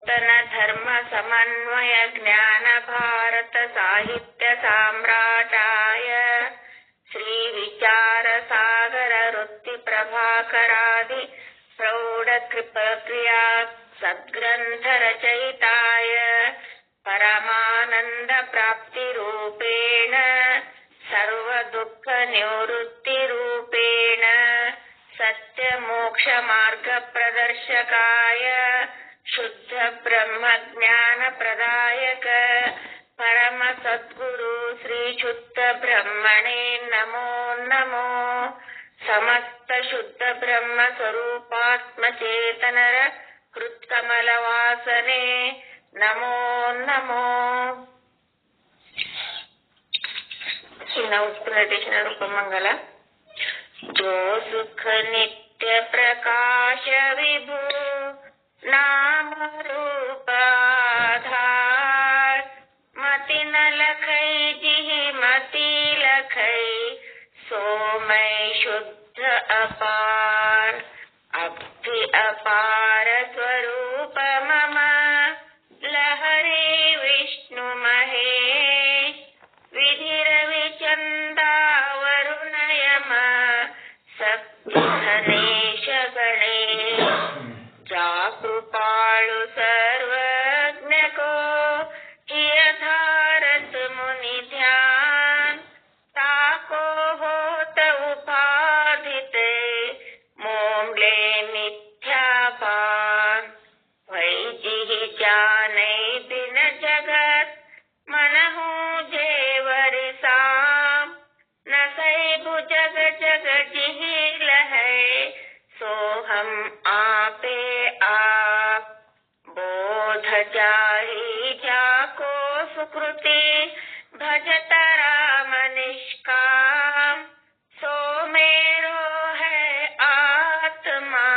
ತನ ಧರ್ಮ ಸಮನ್ವಯ ಜ್ಞಾನ ಭಾರತ ಸಾಹಿತ್ಯ ಸಾಮ್ರಾಟಾಯ ಶ್ರೀ ವಿಚಾರ ಸಾಗರ ವೃತ್ತಿ ಪ್ರಭಾಕರಾದಿ ಪ್ರೌಢ ಕೃಪಕ್ರಿಯಾ ಸದ್ಗ್ರಂಥ ರಚಯಿತಾಯ ಪರಮಾನಂದ ಪ್ರಾಪ್ತಿ ರೂಪೇಣ ಸರ್ವ ದುಃಖ ನಿವೃತ್ತಿ ರೂಪೇಣ ಸತ್ಯ ಮೋಕ್ಷ ಮಾರ್ಗ ಪ್ರದರ್ಶಕಾಯ ಶುದ್ಧ ಬ್ರಹ್ಮ ಜ್ಞಾನ ಪ್ರದಾಯಕ ಪರಮ ಸದ್ಗುರು ಶ್ರೀ ಶುದ್ಧ ಬ್ರಹ್ಮಣೇ ನಮೋ ನಮೋ. ಸಮಸ್ತ ಶುದ್ಧ ಬ್ರಹ್ಮ ಸ್ವರೂಪಾತ್ಮ ಚೇತನರ ಹೃತ್ಕಮಲ ವಾಸನೆ ನಮೋ ನಮೋ. ಉತ್ಪ್ರದೇಶನ ರೂಪಮಂಗಲ. जो सुख नित्य प्रकाश विभु नाम रूप आधार मति न लखै जिहि मति लखै सो मैं शुद्ध अपार. अभि अपार स्वरूप मम लहरे विष्णु महेश विधि रवि चंदा वरुण यम सप्तधनेश गणेश. जा कृपालु सर्वज्ञ को यथारथ मुनि ध्यान ताको होत उपाधिते मोमले मिथ्या भान. वै जिहि जानै बिन जगत मनहु जेवरि साम न सैबु जग जग जिहि लहै सो हम आपे आप. बोध जाहि जाको सुकृति भजत राम निष्काम सो मेरो है आत्मा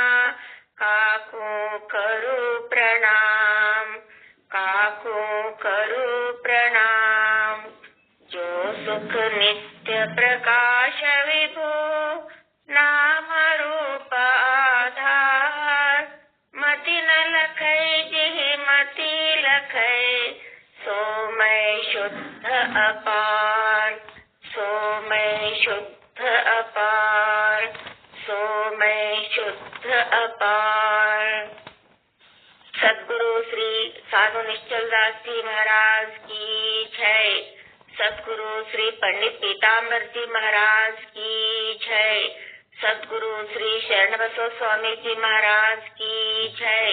काकू करू प्रणाम काकू करू प्रणाम. जो सुख नित्य प्रकाश विभु नाम रूप आधार मति न लखै जिहि मति लखै सो मैं शुद्ध अपार सो मैं शुद्ध अपार सो मैं शुद्ध अपार. सद्गुरु श्री साधु निश्चल दास जी महाराज की जय. सद्गुरु श्री पंडित पीताम्बर जी महाराज की जय. सद्गुरु श्री शरण बसव स्वामी जी महाराज की जय.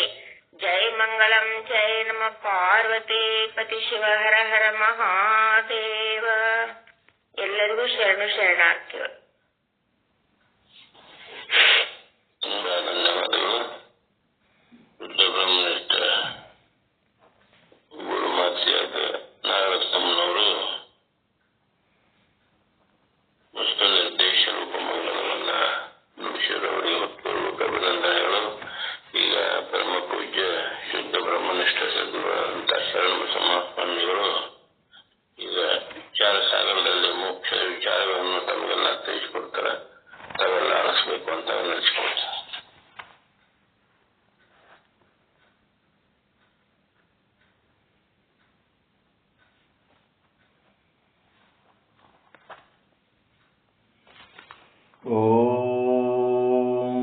जय मंगलम जय नम पार्वती पति शिव हर हर महादेव. ಎಲ್ಲರಿಗೂ ಶರಣು ಶರಣಾರ್ಥಿಗಳು. ಧನ್ಯವಾದಗಳು. ಶುದ್ಧ ಬ್ರಹ್ಮನಿಷ್ಠ ಗುರುಮಾತೆಯಾದ ನಾಗರತ್ನಮ್ಮನವರು ವಸ್ತು ನಿರ್ದೇಶ ರೂಪಮಂಗಲವನ್ನ ನುಡಿಸಿದವರಿಗೆ ಹೊತ್ತುಕೊಳ್ಳುವ ಅಭಿನಂದನೆಗಳು. ಈಗ ಪರಮ ಪೂಜ್ಯ ಶುದ್ಧ ಬ್ರಹ್ಮನಿಷ್ಠ ಸದ್ಗುರುಗಳಂತ ಶರಣ ಬಸವಸ್ವಾಮಿಗಳು ಈಗ ವಿಚಾರ ಸಾಗರದಲ್ಲಿ ಮೋಕ್ಷ ವಿಚಾರಗಳನ್ನು ತಮಗೆಲ್ಲ ತಿಳಿಸಿಕೊಡ್ತಾರೆ. ತಾವೆಲ್ಲ ಅನಿಸ್ಬೇಕು ಅಂತ ನಡೆಸಿಕೊಡ್ತಾರೆ. ಓಂ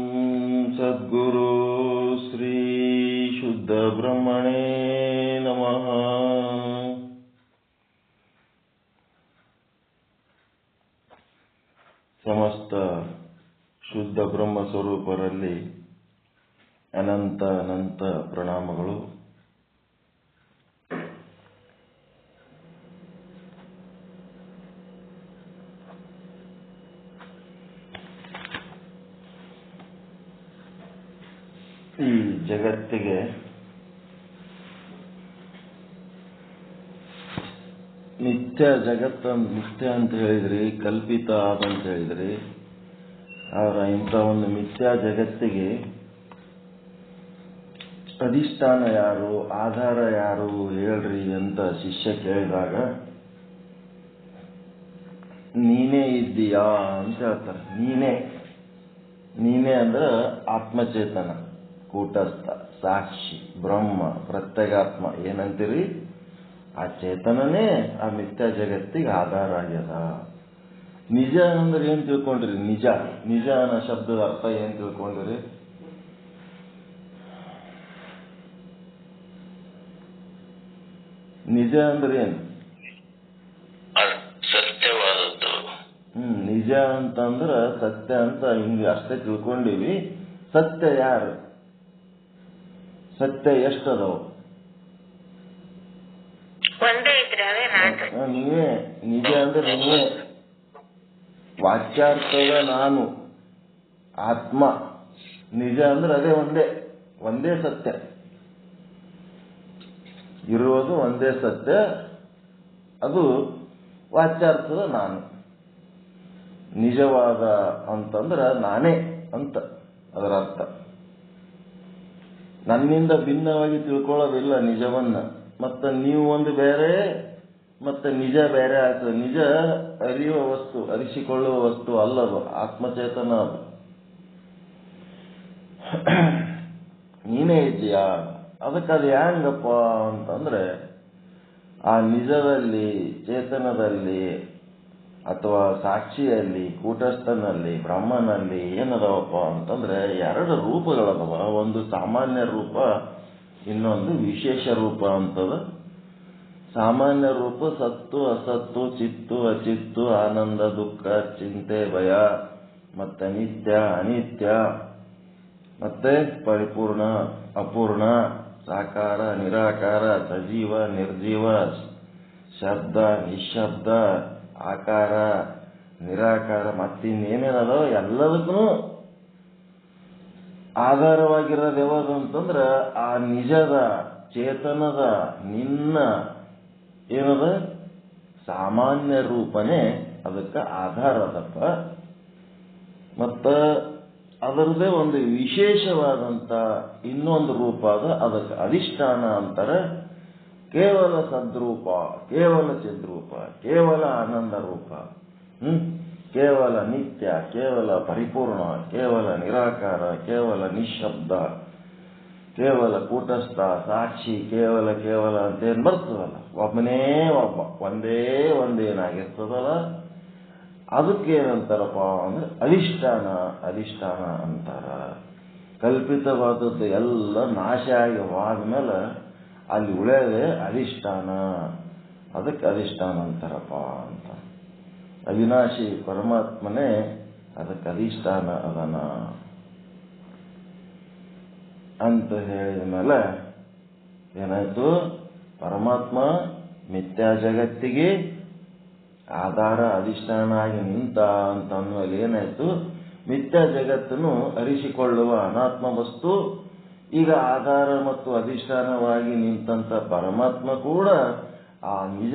ಸದ್ಗುರು ಶ್ರೀ ಶುದ್ಧ ಬ್ರಹ್ಮಣೇ ನಮಃ. ಸಮಸ್ತ ಶುದ್ಧ ಬ್ರಹ್ಮ ಸ್ವರೂಪರಲ್ಲಿ ಅನಂತ ಅನಂತ ಪ್ರಣಾಮಗಳು. ಈ ಜಗತ್ತಿಗೆ ನಿತ್ಯ ಜಗತ್ತ ಮಿಥ್ಯ ಅಂತ ಹೇಳಿದ್ರಿ, ಕಲ್ಪಿತ ಆದಂತ ಹೇಳಿದ್ರಿ. ಆದ್ರೆ ಇಂಥ ಒಂದು ಮಿಥ್ಯಾ ಜಗತ್ತಿಗೆ ಅಧಿಷ್ಠಾನ ಯಾರು, ಆಧಾರ ಯಾರು ಹೇಳ್ರಿ ಅಂತ ಶಿಷ್ಯ ಕೇಳಿದಾಗ ನೀನೇ ಇದ್ದೀಯಾ ಅಂತ ಹೇಳ್ತಾರೆ. ನೀನೇ ಅಂದ್ರೆ ಆತ್ಮಚೇತನ, ಕೂಟಸ್ಥ ಸಾಕ್ಷಿ ಬ್ರಹ್ಮ ಪ್ರತ್ಯಗಾತ್ಮ ಏನಂತೀರಿ, ಆ ಚೇತನನೇ ಆ ಮಿಥ್ಯಾ ಜಗತ್ತಿಗೆ ಆಧಾರ ಆಗ್ಯದ. ನಿಜ ಅಂದ್ರೆ ಏನ್ ತಿಳ್ಕೊಂಡ್ರಿ? ನಿಜ ನಿಜ ಅನ್ನೋ ಶಬ್ದದ ಅರ್ಥ ಏನ್ ತಿಳ್ಕೊಂಡ್ರಿ? ನಿಜ ಅಂದ್ರೆ ಏನು? ಸತ್ಯವಾದದ್ದು. ನಿಜ ಅಂತಂದ್ರ ಸತ್ಯ ಅಂತ ಹಿಂಗೆ ಅಷ್ಟೇ ತಿಳ್ಕೊಂಡಿವಿ. ಸತ್ಯ ಯಾರು? ಸತ್ಯ ಎಷ್ಟದವು? ನೀವೇ. ನಿಜ ಅಂದ್ರೆ ನೀವೇ. ವಾಚ್ಯಾರ್ಥದ ನಾನು ಆತ್ಮ. ನಿಜ ಅಂದ್ರೆ ಅದೇ ಒಂದೇ ಸತ್ಯ ಇರುವುದು, ಒಂದೇ ಸತ್ಯ. ಅದು ವಾಚ್ಯಾರ್ಥದ ನಾನು. ನಿಜವಾದ ಅಂತಂದ್ರ ನಾನೇ ಅಂತ ಅದರ ಅರ್ಥ. ನನ್ನಿಂದ ಭಿನ್ನವಾಗಿ ತಿಳ್ಕೊಳ್ಳೋದಿಲ್ಲ ನಿಜವನ್ನ. ಮತ್ತೆ ನೀವು ಒಂದು ಬೇರೆ, ಮತ್ತೆ ನಿಜ ಬೇರೆ ಆಗ್ತದೆ. ನಿಜ ಅರಿಯುವ ವಸ್ತು, ಅರಿಸಿಕೊಳ್ಳುವ ವಸ್ತು ಅಲ್ಲದು, ಆತ್ಮಚೇತನ ಅದು. ನೀನೇ ಇದೆಯಾ? ಅದಕ್ಕೆ ಅದು ಹೆಂಗಪ್ಪ ಅಂತಂದ್ರೆ, ಆ ನಿಜದಲ್ಲಿ, ಚೇತನದಲ್ಲಿ ಅಥವಾ ಸಾಕ್ಷಿಯಲ್ಲಿ, ಕೂಟಸ್ಥನಲ್ಲಿ, ಬ್ರಹ್ಮನಲ್ಲಿ ಏನದವಪ್ಪ ಅಂತಂದ್ರೆ 2 ರೂಪಗಳದವ. ಒಂದು ಸಾಮಾನ್ಯ ರೂಪ, ಇನ್ನೊಂದು ವಿಶೇಷ ರೂಪ ಅಂತದ. ಸಾಮಾನ್ಯ ರೂಪ ಸತ್ತು ಅಸತ್ತು, ಚಿತ್ತು ಅಚಿತ್ತು, ಆನಂದ ದುಃಖ, ಚಿಂತೆ ಭಯ, ಮತ್ತೆ ನಿತ್ಯ ಅನಿತ್ಯ, ಮತ್ತೆ ಪರಿಪೂರ್ಣ ಅಪೂರ್ಣ, ಸಾಕಾರ ನಿರಾಕಾರ, ಸಜೀವ ನಿರ್ಜೀವ, ಶಬ್ದ ನಿಶಬ್ದ, ಆಕಾರ ನಿರಾಕಾರ, ಮತ್ತಿನ್ನೇನೇನದೋ ಎಲ್ಲದಕ್ಕೂ ಆಧಾರವಾಗಿರೋದು ಯಾವುದು ಅಂತಂದ್ರ ಆ ನಿಜದ ಚೇತನದ ನಿನ್ನ ಏನದ ಸಾಮಾನ್ಯ ರೂಪನೇ ಅದಕ್ಕೆ ಆಧಾರ ಅದಪ್ಪ. ಮತ್ತ ಅದರದೇ ಒಂದು ವಿಶೇಷವಾದಂತ ಇನ್ನೊಂದು ರೂಪ ಅದ, ಅದಕ್ಕೆ ಅಧಿಷ್ಠಾನ ಅಂತಾರೆ. ಕೇವಲ ಸದ್ರೂಪ, ಕೇವಲ ಚಿದ್ರೂಪ, ಕೇವಲ ಆನಂದ ರೂಪ, ಕೇವಲ ನಿತ್ಯ, ಕೇವಲ ಪರಿಪೂರ್ಣ, ಕೇವಲ ನಿರಾಕಾರ, ಕೇವಲ ನಿಶಬ್ದ, ಕೇವಲ ಕೂಟಸ್ಥ, ಸಾಕ್ಷಿ, ಕೇವಲ ಅಂತೇನು ಬರ್ತದಲ್ಲ, ಒಬ್ಬನೇ ಒಬ್ಬ, ಒಂದೇನಾಗಿರ್ತದಲ್ಲ, ಅದಕ್ಕೇನಂತಾರಪ್ಪ ಅಂದ್ರೆ ಅಧಿಷ್ಠಾನ ಅಂತಾರ. ಕಲ್ಪಿತವಾದದ್ದು ಎಲ್ಲ ನಾಶ ಆಗಿ ಹೋದ್ಮೇಲೆ ಅಲ್ಲಿ ಉಳಿಯೋದೇ ಅಧಿಷ್ಠಾನ. ಅದಕ್ಕೆ ಅಧಿಷ್ಠಾನ ಅಂತಾರಪ್ಪ ಅಂತ. ಅವಿನಾಶಿ ಪರಮಾತ್ಮನೇ ಅದಕ್ಕೆ ಅಧಿಷ್ಠಾನ ಅದನ ಅಂತ ಹೇಳಿದ ಮೇಲೆ ಏನಾಯ್ತು? ಪರಮಾತ್ಮ ಮಿಥ್ಯಾ ಜಗತ್ತಿಗೆ ಆಧಾರ ಅಧಿಷ್ಠಾನ ಆಗಿ ನಿಂತ ಅಂತ ಅಂದ್ಮೇಲೆ ಏನಾಯ್ತು? ಮಿಥ್ಯಾ ಜಗತ್ತನ್ನು ಅರಿಸಿಕೊಳ್ಳುವ ಅನಾತ್ಮ ವಸ್ತು ಈಗ ಆಧಾರ ಮತ್ತು ಅಧಿಷ್ಠಾನವಾಗಿ ನಿಂತಂತ ಪರಮಾತ್ಮ ಕೂಡ ಆ ನಿಜ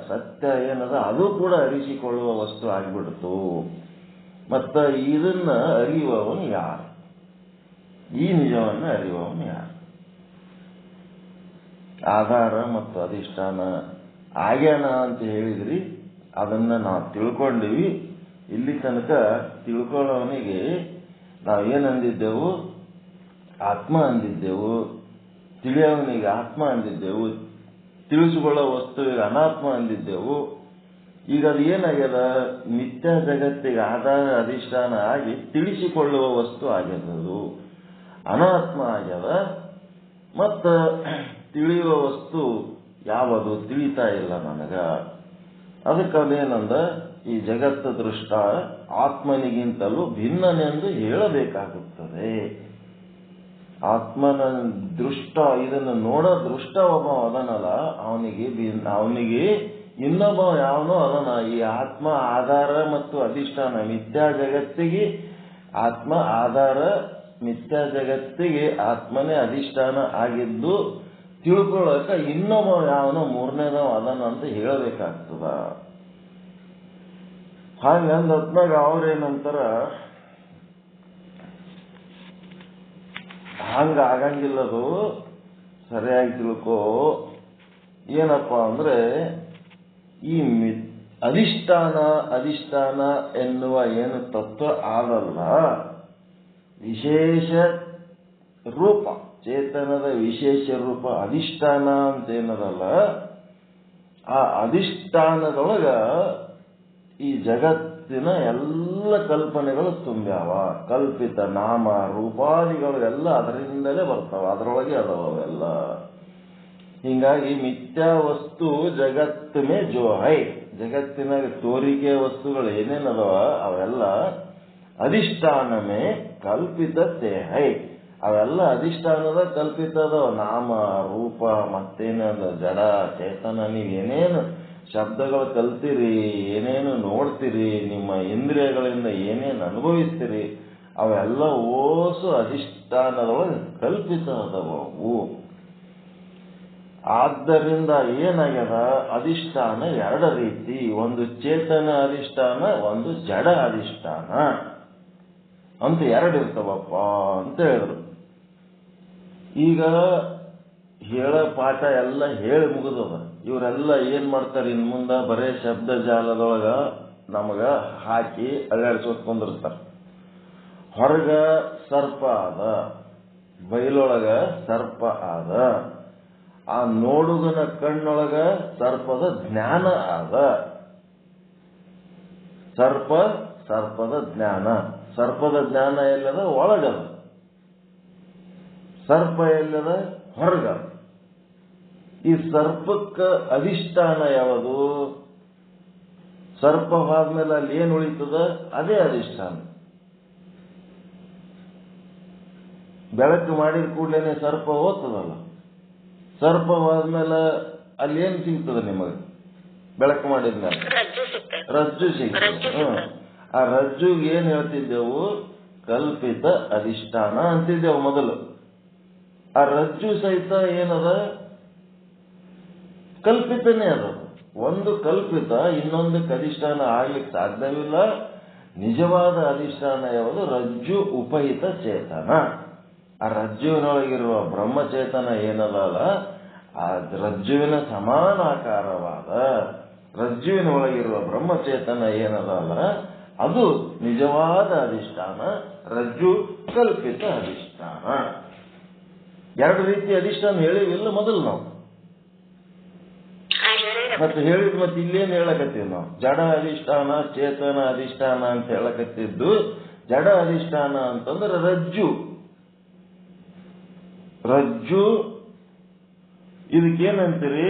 ಸತ್ಯ ಏನದ ಅದು ಕೂಡ ಅರಿಸಿಕೊಳ್ಳುವ ವಸ್ತು ಆಗಿಬಿಡ್ತು. ಮತ್ತ ಇದನ್ನ ಅರಿಯುವವನು ಯಾರು? ಈ ನಿಜವನ್ನ ಅರಿಯುವವನು ಯಾರು? ಆಧಾರ ಮತ್ತು ಅಧಿಷ್ಠಾನ ಆಗ್ಯಾನ ಅಂತ ಹೇಳಿದ್ರಿ, ಅದನ್ನ ನಾವು ತಿಳ್ಕೊಂಡಿವಿ. ಇಲ್ಲಿ ತನಕ ತಿಳ್ಕೊಳ್ಳೋವನಿಗೆ ನಾವೇನಂದಿದ್ದೆವು? ಆತ್ಮ ಅಂದಿದ್ದೆವು. ತಿಳಿಯೋವನಿಗೆ ಆತ್ಮ ಅಂದಿದ್ದೆವು. ತಿಳಿಸಿಕೊಳ್ಳೋ ವಸ್ತುವಿಗೆ ಅನಾತ್ಮ ಅಂದಿದ್ದೆವು. ಈಗ ಅದು ಏನಾಗ್ಯದ? ಮಿಥ್ಯಾ ಜಗತ್ತಿಗೆ ಆಧಾರ ಅಧಿಷ್ಠಾನ ಆಗಿ ತಿಳಿಸಿಕೊಳ್ಳುವ ವಸ್ತು ಆಗ್ಯದದು, ಅನಾತ್ಮ ಆಗ್ಯದ. ಮತ್ತ ತಿಳಿಯುವ ವಸ್ತು ಯಾವುದು ತಿಳಿತಾ ಇಲ್ಲ ನನಗ. ಅದಕ್ಕೆ ಅದೇನಂದ, ಈ ಜಗತ್ತು ದೃಷ್ಟ ಆತ್ಮನಿಗಿಂತಲೂ ಭಿನ್ನನೆಂದು ಹೇಳಬೇಕಾಗುತ್ತದೆ. ಆತ್ಮನ ದೃಷ್ಟ, ಇದನ್ನು ನೋಡೋ ದೃಷ್ಟ ಒಬ್ಬ ಅದನಲ್ಲ, ಅವನಿಗೆ ಇನ್ನೊಬ್ಬ ಯಾವನೋ ಅದನ. ಈ ಆತ್ಮ ಆಧಾರ ಮತ್ತು ಅಧಿಷ್ಠಾನ ಮಿಥ್ಯಾ ಜಗತ್ತಿಗೆ ಆತ್ಮ ಆಧಾರ, ಮಿಥ್ಯಾ ಜಗತ್ತಿಗೆ ಆತ್ಮನೇ ಅಧಿಷ್ಠಾನ ಆಗಿದ್ದು ತಿಳ್ಕೊಳ್ಳಕ ಇನ್ನೊಬ್ಬ ಯಾವನೋ ಮೂರನೇದವ ಅದನ ಅಂತ ಹೇಳಬೇಕಾಗ್ತದ. ಹಂಗಂದ ಹೊತ್ನಾಗ ಅವ್ರೇನಂತಾರ, ಹಂಗ ಆಗಂಗಿಲ್ಲದು, ಸರಿಯಾಗಿ ತಿಳ್ಕೋ. ಏನಪ್ಪ ಅಂದ್ರೆ ಈ ಅಧಿಷ್ಠಾನ ಎನ್ನುವ ಏನು ತತ್ವ ಆದಲ್ಲ, ವಿಶೇಷ ರೂಪ ಚೇತನದ ವಿಶೇಷ ರೂಪ ಅಧಿಷ್ಠಾನ ಅಂತ ಏನದಲ್ಲ, ಆ ಅಧಿಷ್ಠಾನದೊಳಗ ಈ ಜಗತ್ತಿನ ಎಲ್ಲ ಕಲ್ಪನೆಗಳು ತುಂಬ್ಯಾವ. ಕಲ್ಪಿತ ನಾಮ ರೂಪಾದಿಗಳು ಎಲ್ಲ ಅದರಿಂದಲೇ ಬರ್ತಾವ, ಅದರೊಳಗೆ ಅದಾವ ಅವೆಲ್ಲ. ಹಿಂಗಾಗಿ ಮಿಥ್ಯಾ ವಸ್ತು ಜಗತ್ ಮೇ ಜೋ ಹೈ, ಜಗತ್ತಿನಾಗ ತೋರಿಕೆ ವಸ್ತುಗಳು ಏನೇನದವ ಅವೆಲ್ಲ ಅಧಿಷ್ಠಾನಮೇ ಕಲ್ಪಿತತೆ ಹೈ, ಅವೆಲ್ಲ ಅಧಿಷ್ಠಾನದ ಕಲ್ಪಿತದ. ನಾಮ ರೂಪ ಮತ್ತೇನದ ಜಡ ಚೇತನ, ನೀವೇನೇನು ಶಬ್ದಗಳು ಕಲ್ತೀರಿ, ಏನೇನು ನೋಡ್ತೀರಿ, ನಿಮ್ಮ ಇಂದ್ರಿಯಗಳಿಂದ ಏನೇನು ಅನುಭವಿಸ್ತೀರಿ, ಅವೆಲ್ಲ ಓಸು ಅಧಿಷ್ಠಾನದೊಳಗೆ ಕಲ್ಪಿತ ಅದವು. ಆದ್ದರಿಂದ ಏನಾಗ್ಯದ, ಅಧಿಷ್ಠಾನ ಎರಡು ರೀತಿ, ಒಂದು ಚೇತನ ಅಧಿಷ್ಠಾನ, ಒಂದು ಜಡ ಅಧಿಷ್ಠಾನ ಅಂತ ಎರಡು ಇರ್ತವಪ್ಪ ಅಂತ ಹೇಳಿದ್ರು. ಈಗ ಹೇಳೋ ಪಾಠ ಎಲ್ಲ ಹೇಳಿ ಮುಗಿದದ. ಇವರೆಲ್ಲ ಏನ್ ಮಾಡ್ತಾರೆ, ಇನ್ ಮುಂದ ಬರೇ ಶಬ್ದ ಜಾಲದೊಳಗ ನಮಗ ಹಾಕಿ ಅಲ್ಲಾಡಿಸ್ಕೊಂಡಿರ್ತಾರೆ. ಹೊರಗ ಸರ್ಪ ಆದ, ಬಯಲೊಳಗ ಸರ್ಪ ಆದ, ಆ ನೋಡುಗನ ಕಣ್ಣೊಳಗ ಸರ್ಪದ ಜ್ಞಾನ ಆದ. ಸರ್ಪದ ಜ್ಞಾನ, ಸರ್ಪದ ಜ್ಞಾನ ಎಲ್ಲದ ಒಳಗದ, ಸರ್ಪ ಎಲ್ಲದ ಹೊರಗ. ಈ ಸರ್ಪಕ್ಕ ಅಧಿಷ್ಠಾನ ಯಾವುದು? ಸರ್ಪವಾದ್ಮೇಲೆ ಅಲ್ಲಿ ಏನ್ ಉಳಿತದ ಅದೇ ಅಧಿಷ್ಠಾನ. ಬೆಳಕು ಮಾಡಿದ ಕೂಡಲೇ ಸರ್ಪ ಹೋಗ್ತದಲ್ಲ, ಸರ್ಪವಾದ್ಮೇಲೆ ಅಲ್ಲಿ ಏನ್ ಸಿಗ್ತದ ನಿಮಗೆ? ಬೆಳಕು ಮಾಡಿದ್ಮೇಲೆ ರಜ್ಜು ಸಿಗ್ತದೆ. ಆ ರಜ್ಜುಗೆ ಏನ್ ಹೇಳ್ತಿದ್ದೆವು? ಕಲ್ಪಿತ ಅಧಿಷ್ಠಾನ ಅಂತಿದ್ದೆವು ಮೊದಲು. ಆ ರಜ್ಜು ಸಹಿತ ಏನದ? ಕಲ್ಪಿತನೇ ಅದ. ಒಂದು ಕಲ್ಪಿತ ಇನ್ನೊಂದಕ್ಕೆ ಅಧಿಷ್ಠಾನ ಆಗ್ಲಿಕ್ಕೆ ಸಾಧ್ಯವಿಲ್ಲ. ನಿಜವಾದ ಅಧಿಷ್ಠಾನ ಯಾವುದು? ರಜ್ಜು ಉಪಹಿತ ಚೇತನ. ಆ ರಜ್ಜುವಿನೊಳಗಿರುವ ಬ್ರಹ್ಮಚೇತನ ಏನದಲ್ಲ, ಆ ರಜ್ಜುವಿನ ಸಮಾನಾಕಾರವಾದ ರಜ್ಜುವಿನೊಳಗಿರುವ ಬ್ರಹ್ಮಚೇತನ ಏನದಲ್ಲ, ಅದು ನಿಜವಾದ ಅಧಿಷ್ಠಾನ, ರಜ್ಜು ಕಲ್ಪಿತ ಅಧಿಷ್ಠಾನ. ಎರಡು ರೀತಿ ಅಧಿಷ್ಠಾನ ಹೇಳಿವಿಲ್ಲ ಮೊದಲು ನಾವು. ಮತ್ತೆ ಹೇಳಿದ್ ಮತ್ತೆ ಇಲ್ಲೇನು ಹೇಳಕತ್ತೀವಿ ನಾವು? ಜಡ ಅಧಿಷ್ಠಾನ ಚೇತನ ಅಧಿಷ್ಠಾನ ಅಂತ ಹೇಳಕತ್ತಿದ್ದು. ಜಡ ಅಧಿಷ್ಠಾನ ಅಂತಂದ್ರೆ ರಜ್ಜು. ರಜ್ಜು ಇದಕ್ಕೇನಂತೀರಿ?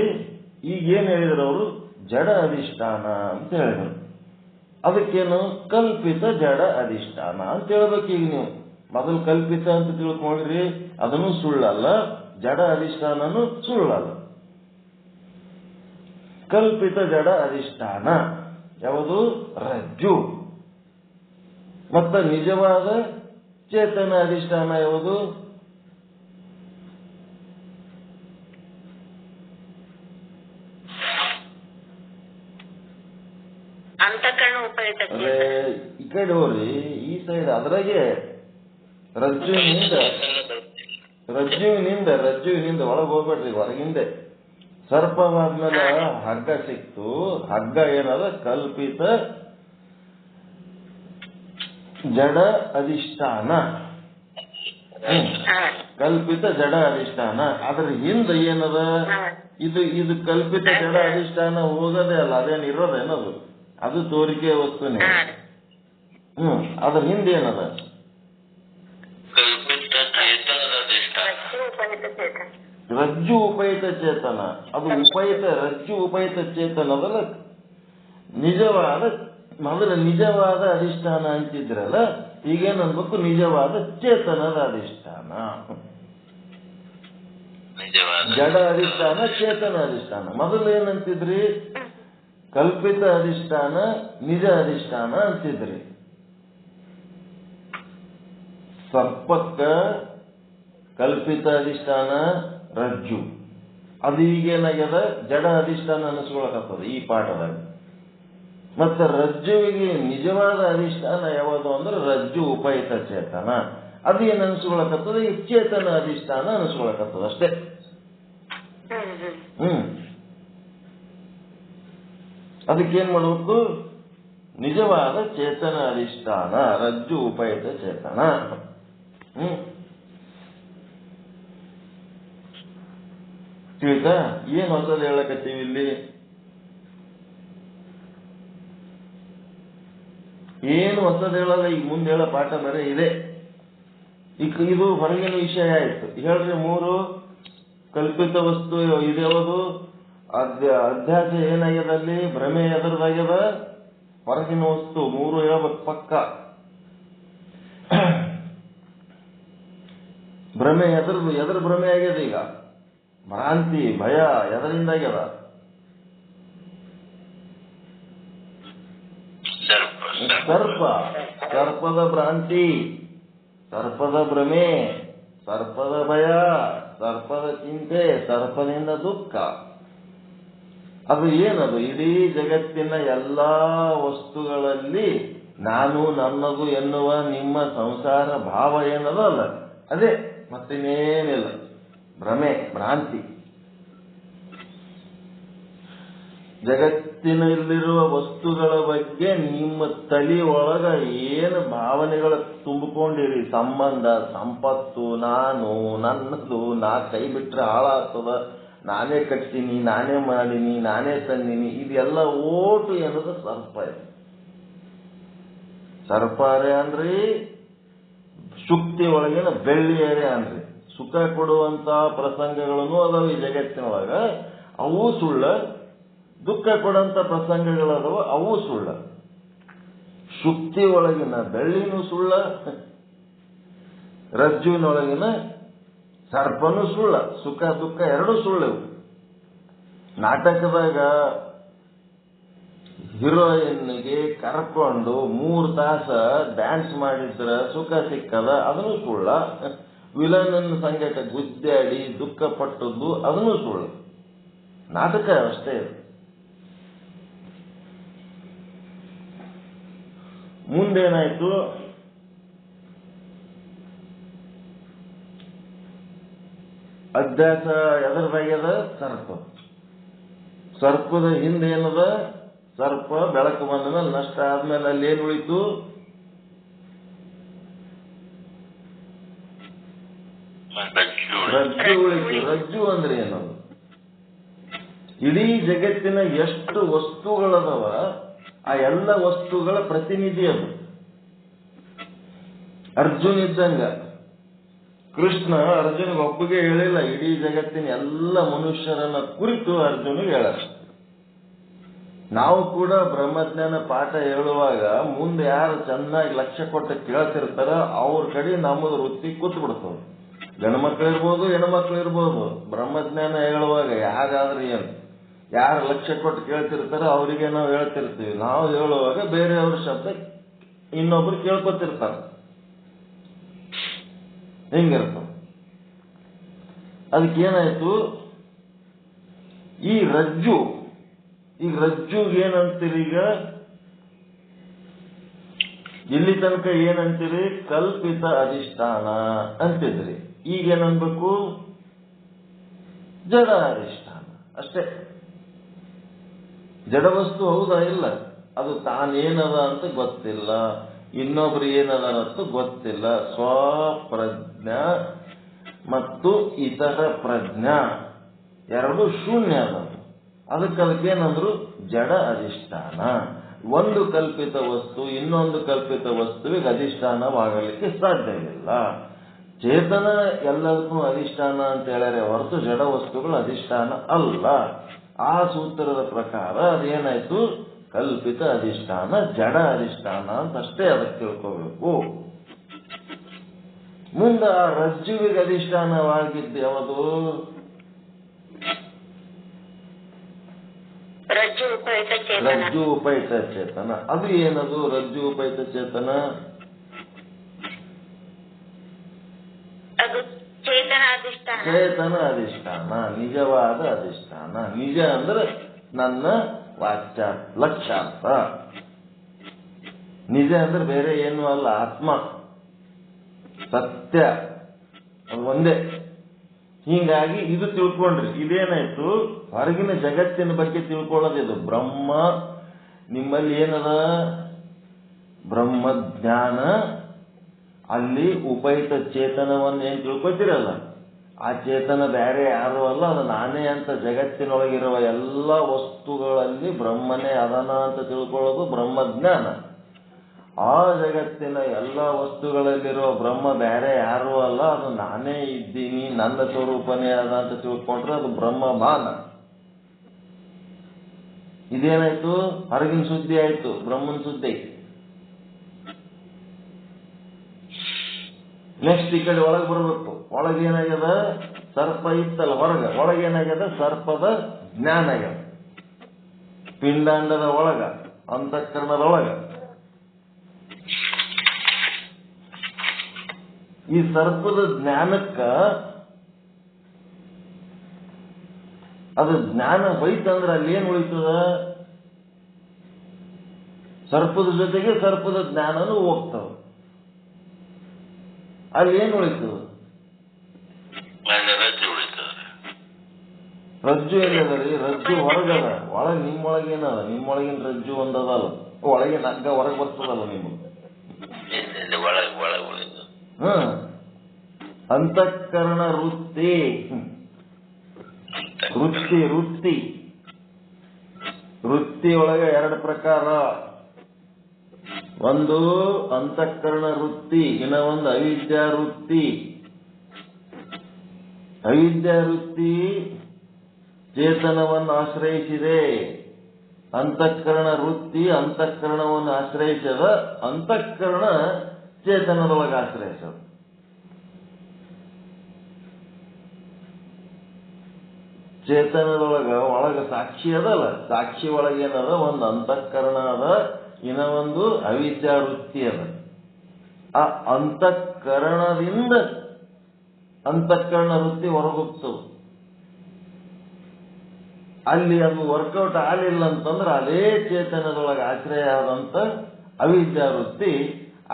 ಈಗೇನು ಹೇಳಿದ್ರು ಅವರು? ಜಡ ಅಧಿಷ್ಠಾನ ಅಂತ ಹೇಳಿದ್ರು. ಅದಕ್ಕೇನು? ಕಲ್ಪಿತ ಜಡ ಅಧಿಷ್ಠಾನ ಅಂತ ಹೇಳ್ಬೇಕು. ಈಗ ನೀವು ಮೊದಲು ಕಲ್ಪಿತ ಅಂತ ತಿಳ್ಕೊಂಡ್ರಿ, ಅದನ್ನು ಸುಳ್ಳಲ್ಲ, ಜಡ ಅಧಿಷ್ಠಾನನು ಸುಳ್ಳಲ್ಲ. ಕಲ್ಪಿತ ಜಡ ಅಧಿಷ್ಠಾನ ಯಾವುದು? ರಜ್ಜು. ಮತ್ತು ನಿಜವಾದ ಚೇತನ ಅಧಿಷ್ಠಾನ ಯಾವುದು? ಈ ಕಡೆ ಹೋಗ್ರಿ, ಈ ಸೈಡ್ ಅದ್ರಾಗೆ ರಜ್ಜುವಿನಿಂದ ಒಳಗೆ ಹೋಗ್ಬೇಡ್ರಿ, ಹೊರಗಿಂದೆ. ಸರ್ಪವಾದ್ಮೇಲೆ ಹಗ್ಗ ಸಿಕ್ತು. ಹಗ್ಗ ಏನದ? ಕಲ್ಪಿತ ಜಡ ಅಧಿಷ್ಠಾನ. ಕಲ್ಪಿತ ಜಡ ಅಧಿಷ್ಠಾನ. ಅದ್ರ ಹಿಂದೆ ಏನದ? ಇದು ಕಲ್ಪಿತ ಜಡ ಅಧಿಷ್ಠಾನ ಹೋಗೋದೇ ಅಲ್ಲ, ಅದೇನು ಇರೋದೇನದು? ಅದು ತೋರಿಕೆ ವಸ್ತುನೇ. ಅದ್ರ ಹಿಂದೆ ಏನದ? ರಜ್ಜು ಉಪಹಿತ ಚೇತನ. ಅದು ರಜ್ಜು ಉಪಹಿತ ಚೇತನದಲ್ಲ ನಿಜವಾದ. ಮೊದಲು ನಿಜವಾದ ಅಧಿಷ್ಠಾನ ಅಂತಿದ್ರಲ್ಲ, ಈಗೇನನ್ಬೇಕು? ನಿಜವಾದ ಚೇತನದ ಅಧಿಷ್ಠಾನ. ಜಡ ಅಧಿಷ್ಠಾನ ಚೇತನ ಅಧಿಷ್ಠಾನ. ಮೊದಲು ಏನಂತಿದ್ರಿ? ಕಲ್ಪಿತ ಅಧಿಷ್ಠಾನ ನಿಜ ಅಧಿಷ್ಠಾನ ಅಂತಿದ್ರಿ. ಸರ್ಪಕ್ಕ ಕಲ್ಪಿತ ಅಧಿಷ್ಠಾನ ರಜ್ಜು. ಅದು ಈಗೇನಾಗ್ಯದ? ಜಡ ಅಧಿಷ್ಠಾನ ಅನಿಸ್ಕೊಳಕತ್ತದ ಈ ಪಾಠದಾಗ. ಮತ್ತೆ ರಜ್ಜುವಿಗೆ ನಿಜವಾದ ಅಧಿಷ್ಠಾನ ಯಾವುದು ಅಂದ್ರೆ ರಜ್ಜು ಉಪಹಿತ ಚೇತನ. ಅದು ಏನ್ ಅನಿಸ್ಕೊಳಕತ್ತದ? ಈ ಚೇತನ ಅಧಿಷ್ಠಾನ ಅನಿಸ್ಕೊಳಕತ್ತದ ಅಷ್ಟೇ. ಅದಕ್ಕೇನ್ ಮಾಡ್ಬೇಕು? ನಿಜವಾದ ಚೇತನ ಅಧಿಷ್ಠಾನ ರಜ್ಜು ಉಪಹಿತ ಚೇತನ. ತಿಳಿತಾ? ಏನ್ ಹೊಸದು ಹೇಳಕತ್ತೀವಿ ಇಲ್ಲಿ? ಏನು ಹೊಸದು ಹೇಳಲ್ಲ. ಈಗ ಮುಂದೆ ಹೇಳೋ ಪಾಠ ಬೇರೆ ಇದೆ. ಈಗ ಇದು ಹೊರಗಿನ ವಿಷಯ ಆಯ್ತು. ಹೇಳ್ರಿ, 3 ಕಲ್ಪಿತ ವಸ್ತು ಇದ್ಯಾವುದು? ಅಧ್ಯಾಸ ಏನಾಗ್ಯದ ಅಲ್ಲಿ? ಭ್ರಮೆ ಎದರದಾಗ್ಯದ? ಹೊರಗಿನ ವಸ್ತು. 3 ಹೇಳ್ಬೇಕು ಪಕ್ಕ. ಭ್ರಮೆ ಎದ್ರ ಭ್ರಮೆ ಆಗ್ಯದ? ಈಗ ಭ್ರಾಂತಿ, ಭಯ ಎದರಿಂದ ಆಗ್ಯದ? ಸರ್ಪದ ಭ್ರಾಂತಿ, ಸರ್ಪದ ಭ್ರಮೆ, ಸರ್ಪದ ಭಯ, ಸರ್ಪದ ಚಿಂತೆ, ಸರ್ಪದಿಂದ ದುಃಖ. ಅದು ಏನದು? ಇಡೀ ಜಗತ್ತಿನ ಎಲ್ಲಾ ವಸ್ತುಗಳಲ್ಲಿ ನಾನು ನನ್ನದು ಎನ್ನುವ ನಿಮ್ಮ ಸಂಸಾರ ಭಾವ ಏನದ ಅಲ್ಲ, ಅದೇ, ಮತ್ತಿನ್ನೇನಿಲ್ಲ. ಭ್ರಮೆ, ಭ್ರಾಂತಿ. ಜಗತ್ತಿನಲ್ಲಿರುವ ವಸ್ತುಗಳ ಬಗ್ಗೆ ನಿಮ್ಮ ತಲೆ ಒಳಗ ಏನು ಭಾವನೆಗಳು ತುಂಬಿಕೊಂಡಿರಿ, ಸಂಬಂಧ, ಸಂಪತ್ತು, ನಾನು, ನನ್ನದು, ನಾ ಕೈ ಬಿಟ್ರೆ ಹಾಳಾಗ್ತದ, ನಾನೇ ಕಟ್ತೀನಿ, ನಾನೇ ಮಾಡೀನಿ, ನಾನೇ ತಂದೀನಿ, ಇದೆಲ್ಲ ಓಟು ಏನದು? ಸರ್ಪ. ಸರ್ಪಾರೆ ಅಂದ್ರಿ ಶುಕ್ತಿ ಒಳಗಿನ ಬೆಳ್ಳಿಯರೆ ಅನ್ರಿ. ಸುಖ ಕೊಡುವಂತ ಪ್ರಸಂಗಗಳನ್ನು ಅದಾವ ಈ ಜಗತ್ತಿನೊಳಗ, ಅವು ಸುಳ್ಳ. ದುಃಖ ಕೊಡುವಂತ ಪ್ರಸಂಗಗಳದಾವ, ಅವು ಸುಳ್ಳ. ಶುಕ್ತಿ ಒಳಗಿನ ಬೆಳ್ಳಿನೂ ಸುಳ್ಳ, ರಜ್ಜುವಿನೊಳಗಿನ ಸರ್ಪನೂ ಸುಳ್ಳ. ಸುಖ ದುಃಖ ಎರಡೂ ಸುಳ್ಳು. ನಾಟಕದಾಗ ಹೀರೋಯಿನ್ಗೆ ಕರ್ಕೊಂಡು 3 ತಾಸ ಡ್ಯಾನ್ಸ್ ಮಾಡಿದ್ರ ಸುಖ ಸಿಕ್ಕದ, ಅದನ್ನು ಸುಳ್ಳ. ವಿಲನ್ ಸಂಗಟ ಗುದ್ದಾಡಿ ದುಃಖ ಪಟ್ಟದ್ದು, ಅದನ್ನು ಸುಳ್ಳು. ನಾಟಕ ಅಷ್ಟೇ. ಮುಂದೇನಾಯ್ತು? ಅಧ್ಯಾಸ ಎದರದಾಗ್ಯದ? ಸರ್ಪ. ಸರ್ಪದ ಹಿಂದೆ ಏನದ? ಸರ್ಪ ಬೆಳಕು ಬಂದ ಮೇಲೆ ನಷ್ಟ ಆದ್ಮೇಲೆ ಅಲ್ಲಿ ಏನ್ ಉಳಿತು? ರಜ್ಜು ಉಳಿತು. ರಜ್ಜು ಅಂದ್ರೆ ಏನದು? ಇಡೀ ಜಗತ್ತಿನ ಎಷ್ಟು ವಸ್ತುಗಳದವ ಆ ಎಲ್ಲ ವಸ್ತುಗಳ ಪ್ರತಿನಿಧಿ ಅದು. ಅರ್ಜುನ್ ಇದ್ದಂಗ. ಕೃಷ್ಣ ಅರ್ಜುನಿಗೆ ಒಬ್ಬಗೆ ಹೇಳಿಲ್ಲ, ಇಡೀ ಜಗತ್ತಿನ ಎಲ್ಲ ಮನುಷ್ಯರನ್ನ ಕುರಿತು ಅರ್ಜುನಿಗೆ ಹೇಳ. ನಾವು ಕೂಡ ಬ್ರಹ್ಮಜ್ಞಾನ ಪಾಠ ಹೇಳುವಾಗ ಮುಂದೆ ಯಾರು ಚೆನ್ನಾಗಿ ಲಕ್ಷ್ಯ ಕೊಟ್ಟು ಕೇಳ್ತಿರ್ತಾರ ಅವ್ರ ಕಡೆ ನಮ್ಮದು ವೃತ್ತಿ ಕೂತ್ ಬಿಡ್ತದೆ. ಗಂಡ್ಮಕ್ಳಿರ್ಬೋದು, ಹೆಣ್ಮಕ್ಳಿರ್ಬೋದು. ಬ್ರಹ್ಮಜ್ಞಾನ ಹೇಳುವಾಗ ಯಾರಾದ್ರೂ ಏನು, ಯಾರು ಲಕ್ಷ್ಯ ಕೊಟ್ಟು ಕೇಳ್ತಿರ್ತಾರೋ ಅವರಿಗೆ ನಾವು ಹೇಳ್ತಿರ್ತೀವಿ. ನಾವು ಹೇಳುವಾಗ ಬೇರೆಯವ್ರ ಶಬ್ದ ಇನ್ನೊಬ್ರು ಕೇಳ್ಕೊತಿರ್ತಾರ. ಹಿಂಗಿರ್ತ. ಅದಕ್ಕೇನಾಯ್ತು? ಈ ರಜ್ಜು, ಈಗ ರಜ್ಜುಗೆ ಏನಂತೀರಿ? ಈಗ ಇಲ್ಲಿ ತನಕ ಏನಂತೀರಿ? ಕಲ್ಪಿತ ಅಧಿಷ್ಠಾನ ಅಂತಿದ್ರಿ. ಈಗೇನನ್ಬೇಕು? ಜಡ ಅಧಿಷ್ಠಾನ ಅಷ್ಟೇ. ಜಡವಸ್ತು ಹೌದಾ? ಇಲ್ಲ. ಅದು ತಾನೇನದ ಅಂತ ಗೊತ್ತಿಲ್ಲ, ಇನ್ನೊಬ್ರು ಏನದ ಅಂತ ಗೊತ್ತಿಲ್ಲ. ಸ್ವಪ್ರಜ್ಞ ಮತ್ತು ಇತರ ಪ್ರಜ್ಞಾ ಎರಡು ಶೂನ್ಯ ಅದ. ಅದಕ್ಕೇನಂದ್ರು? ಜಡ ಅಧಿಷ್ಠಾನ. ಒಂದು ಕಲ್ಪಿತ ವಸ್ತು ಇನ್ನೊಂದು ಕಲ್ಪಿತ ವಸ್ತುವಿಗೆ ಅಧಿಷ್ಠಾನವಾಗಲಿಕ್ಕೆ ಸಾಧ್ಯವಿಲ್ಲ. ಚೇತನ ಎಲ್ಲದಕ್ಕೂ ಅಧಿಷ್ಠಾನ ಅಂತ ಹೇಳ್ಯಾರೆ ಹೊರತು ಜಡ ವಸ್ತುಗಳು ಅಧಿಷ್ಠಾನ ಅಲ್ಲ. ಆ ಸೂತ್ರದ ಪ್ರಕಾರ ಅದೇನಾಯ್ತು? ಕಲ್ಪಿತ ಅಧಿಷ್ಠಾನ, ಜಡ ಅಧಿಷ್ಠಾನ ಅಂತ ಅಷ್ಟೇ ಅದಕ್ಕೆ ತಿಳ್ಕೋಬೇಕು. ಮುಂದೆ ಆ ರಜ್ಜುವಿಗೆ ಅಧಿಷ್ಠಾನವಾಗಿದ್ದು ಯಾವುದು? ರಜ್ಜು ಉಪಹಿತ ಚೇತನ. ಅದು ಏನದು ರಜ್ಜು ಉಪಹಿತ ಚೇತನ? ಚೇತನ ಅಧಿಷ್ಠಾನ, ನಿಜವಾದ ಅಧಿಷ್ಠಾನ. ನಿಜ ಅಂದ್ರೆ ನನ್ನ ವಾಚ್ಯ ಲಕ್ಷ್ಯಾರ್ಥ. ನಿಜ ಅಂದ್ರೆ ಬೇರೆ ಏನು ಅಲ್ಲ, ಆತ್ಮ ಸತ್ಯ ಒಂದೇ. ಹೀಗಾಗಿ ಇದು ತಿಳ್ಕೊಂಡ್ರಿ. ಇದೇನಾಯ್ತು? ಹೊರಗಿನ ಜಗತ್ತಿನ ಬಗ್ಗೆ ತಿಳ್ಕೊಳ್ಳೋದಿದು. ಬ್ರಹ್ಮ ನಿಮ್ಮಲ್ಲಿ ಏನದ? ಬ್ರಹ್ಮಜ್ಞಾನ. ಅಲ್ಲಿ ಉಪಹಿತ ಚೇತನವನ್ನು ಏನ್ ತಿಳ್ಕೊತೀರಲ್ಲ, ಆ ಚೇತನ ಬೇರೆ ಯಾರು ಅಲ್ಲ, ಅದು ನಾನೇ ಅಂತ ಜಗತ್ತಿನೊಳಗಿರುವ ಎಲ್ಲ ವಸ್ತುಗಳಲ್ಲಿ ಬ್ರಹ್ಮನೇ ಅದನ ಅಂತ ತಿಳ್ಕೊಳ್ಳೋದು ಬ್ರಹ್ಮಜ್ಞಾನ. ಆ ಜಗತ್ತಿನ ಎಲ್ಲ ವಸ್ತುಗಳಲ್ಲಿರುವ ಬ್ರಹ್ಮ ಬೇರೆ ಯಾರು ಅಲ್ಲ, ಅದು ನಾನೇ ಇದ್ದೀನಿ, ನನ್ನ ಸ್ವರೂಪನೇ ಅದ ಅಂತ ತಿಳ್ಕೊಂಡ್ರೆ ಅದು ಬ್ರಹ್ಮಭಾನ. ಇದೇನಾಯ್ತು? ಹೊರಗಿನ ಸುದ್ದಿ ಆಯ್ತು, ಬ್ರಹ್ಮನ ಸುದ್ದಿ. ನೆಕ್ಸ್ಟ್ ಈ ಕಡೆ ಒಳಗೆ ಬರಬೇಕು. ಒಳಗೇನಾಗ್ಯದ? ಸರ್ಪ ಇತ್ತಲ್ಲ ಹೊರಗೆ, ಒಳಗೇನಾಗ್ಯದ? ಸರ್ಪದ ಜ್ಞಾನ ಆಗ್ಯದ. ಪಿಂಡಾಂಡದ ಒಳಗ, ಅಂತಃಕರಣದ ಒಳಗ. ಈ ಸರ್ಪದ ಜ್ಞಾನಕ್ಕ ಅದು ಜ್ಞಾನ ಹೋಯ್ತಂದ್ರೆ ಅಲ್ಲಿ ಏನ್ ಉಳಿತದ? ಸರ್ಪದ ಜೊತೆಗೆ ಸರ್ಪದ ಜ್ಞಾನನೂ ಹೋಗ್ತದ. ಅಲ್ಲಿ ಏನ್ ಉಳಿತದ? ರಜ್ಜು ಎಲ್ಲದರಿ? ರಜ್ಜು ಹೊರಗದ, ಒಳಗೆ ನಿಮ್ಮೊಳಗೇನದ? ನಿಮ್ಮೊಳಗಿನ ರಜ್ಜು ಒಂದದಲ್ಲ, ಒಳಗಿನ ಹಗ್ಗ ಹೊರಗೆ ಬರ್ತದಲ್ಲ ನಿಮಗೆ. ಅಂತಃಕರಣ ವೃತ್ತಿ, ವೃತ್ತಿ ವೃತ್ತಿ ವೃತ್ತಿ ಒಳಗೆ ಎರಡು ಪ್ರಕಾರ. ಒಂದು ಅಂತಃಕರಣ ವೃತ್ತಿ, ಇನ್ನ ಒಂದು ಅವಿದ್ಯಾ ವೃತ್ತಿ. ಅವಿದ್ಯಾ ವೃತ್ತಿ ಚೇತನವನ್ನು ಆಶ್ರಯಿಸಿದೆ, ಅಂತಃಕರಣ ವೃತ್ತಿ ಅಂತಃಕರಣವನ್ನು ಆಶ್ರಯಿಸದ, ಅಂತಃಕರಣ ಚೇತನದೊಳಗೆ ಆಶ್ರಯಿಸದ. ಚೇತನದೊಳಗ ಒಳಗ ಸಾಕ್ಷಿ ಅದಲ್ಲ, ಸಾಕ್ಷಿ ಒಳಗೇನದ? ಒಂದು ಅಂತಃಕರಣ ಅದ, ಇನ್ನ ಒಂದು ಅವಿದ್ಯಾ ವೃತ್ತಿ ಅದ. ಆ ಅಂತಃಕರಣದಿಂದ ಅಂತಃಕರಣ ವೃತ್ತಿ ಹೊರಗೋಗ್ತವೆ. ಅಲ್ಲಿ ಅದು ವರ್ಕೌಟ್ ಆಗಲಿಲ್ಲ ಅಂತಂದ್ರೆ ಅದೇ ಚೇತನದೊಳಗೆ ಆಶ್ರಯ ಆದಂತ ಅವಿದ್ಯಾ ವೃತ್ತಿ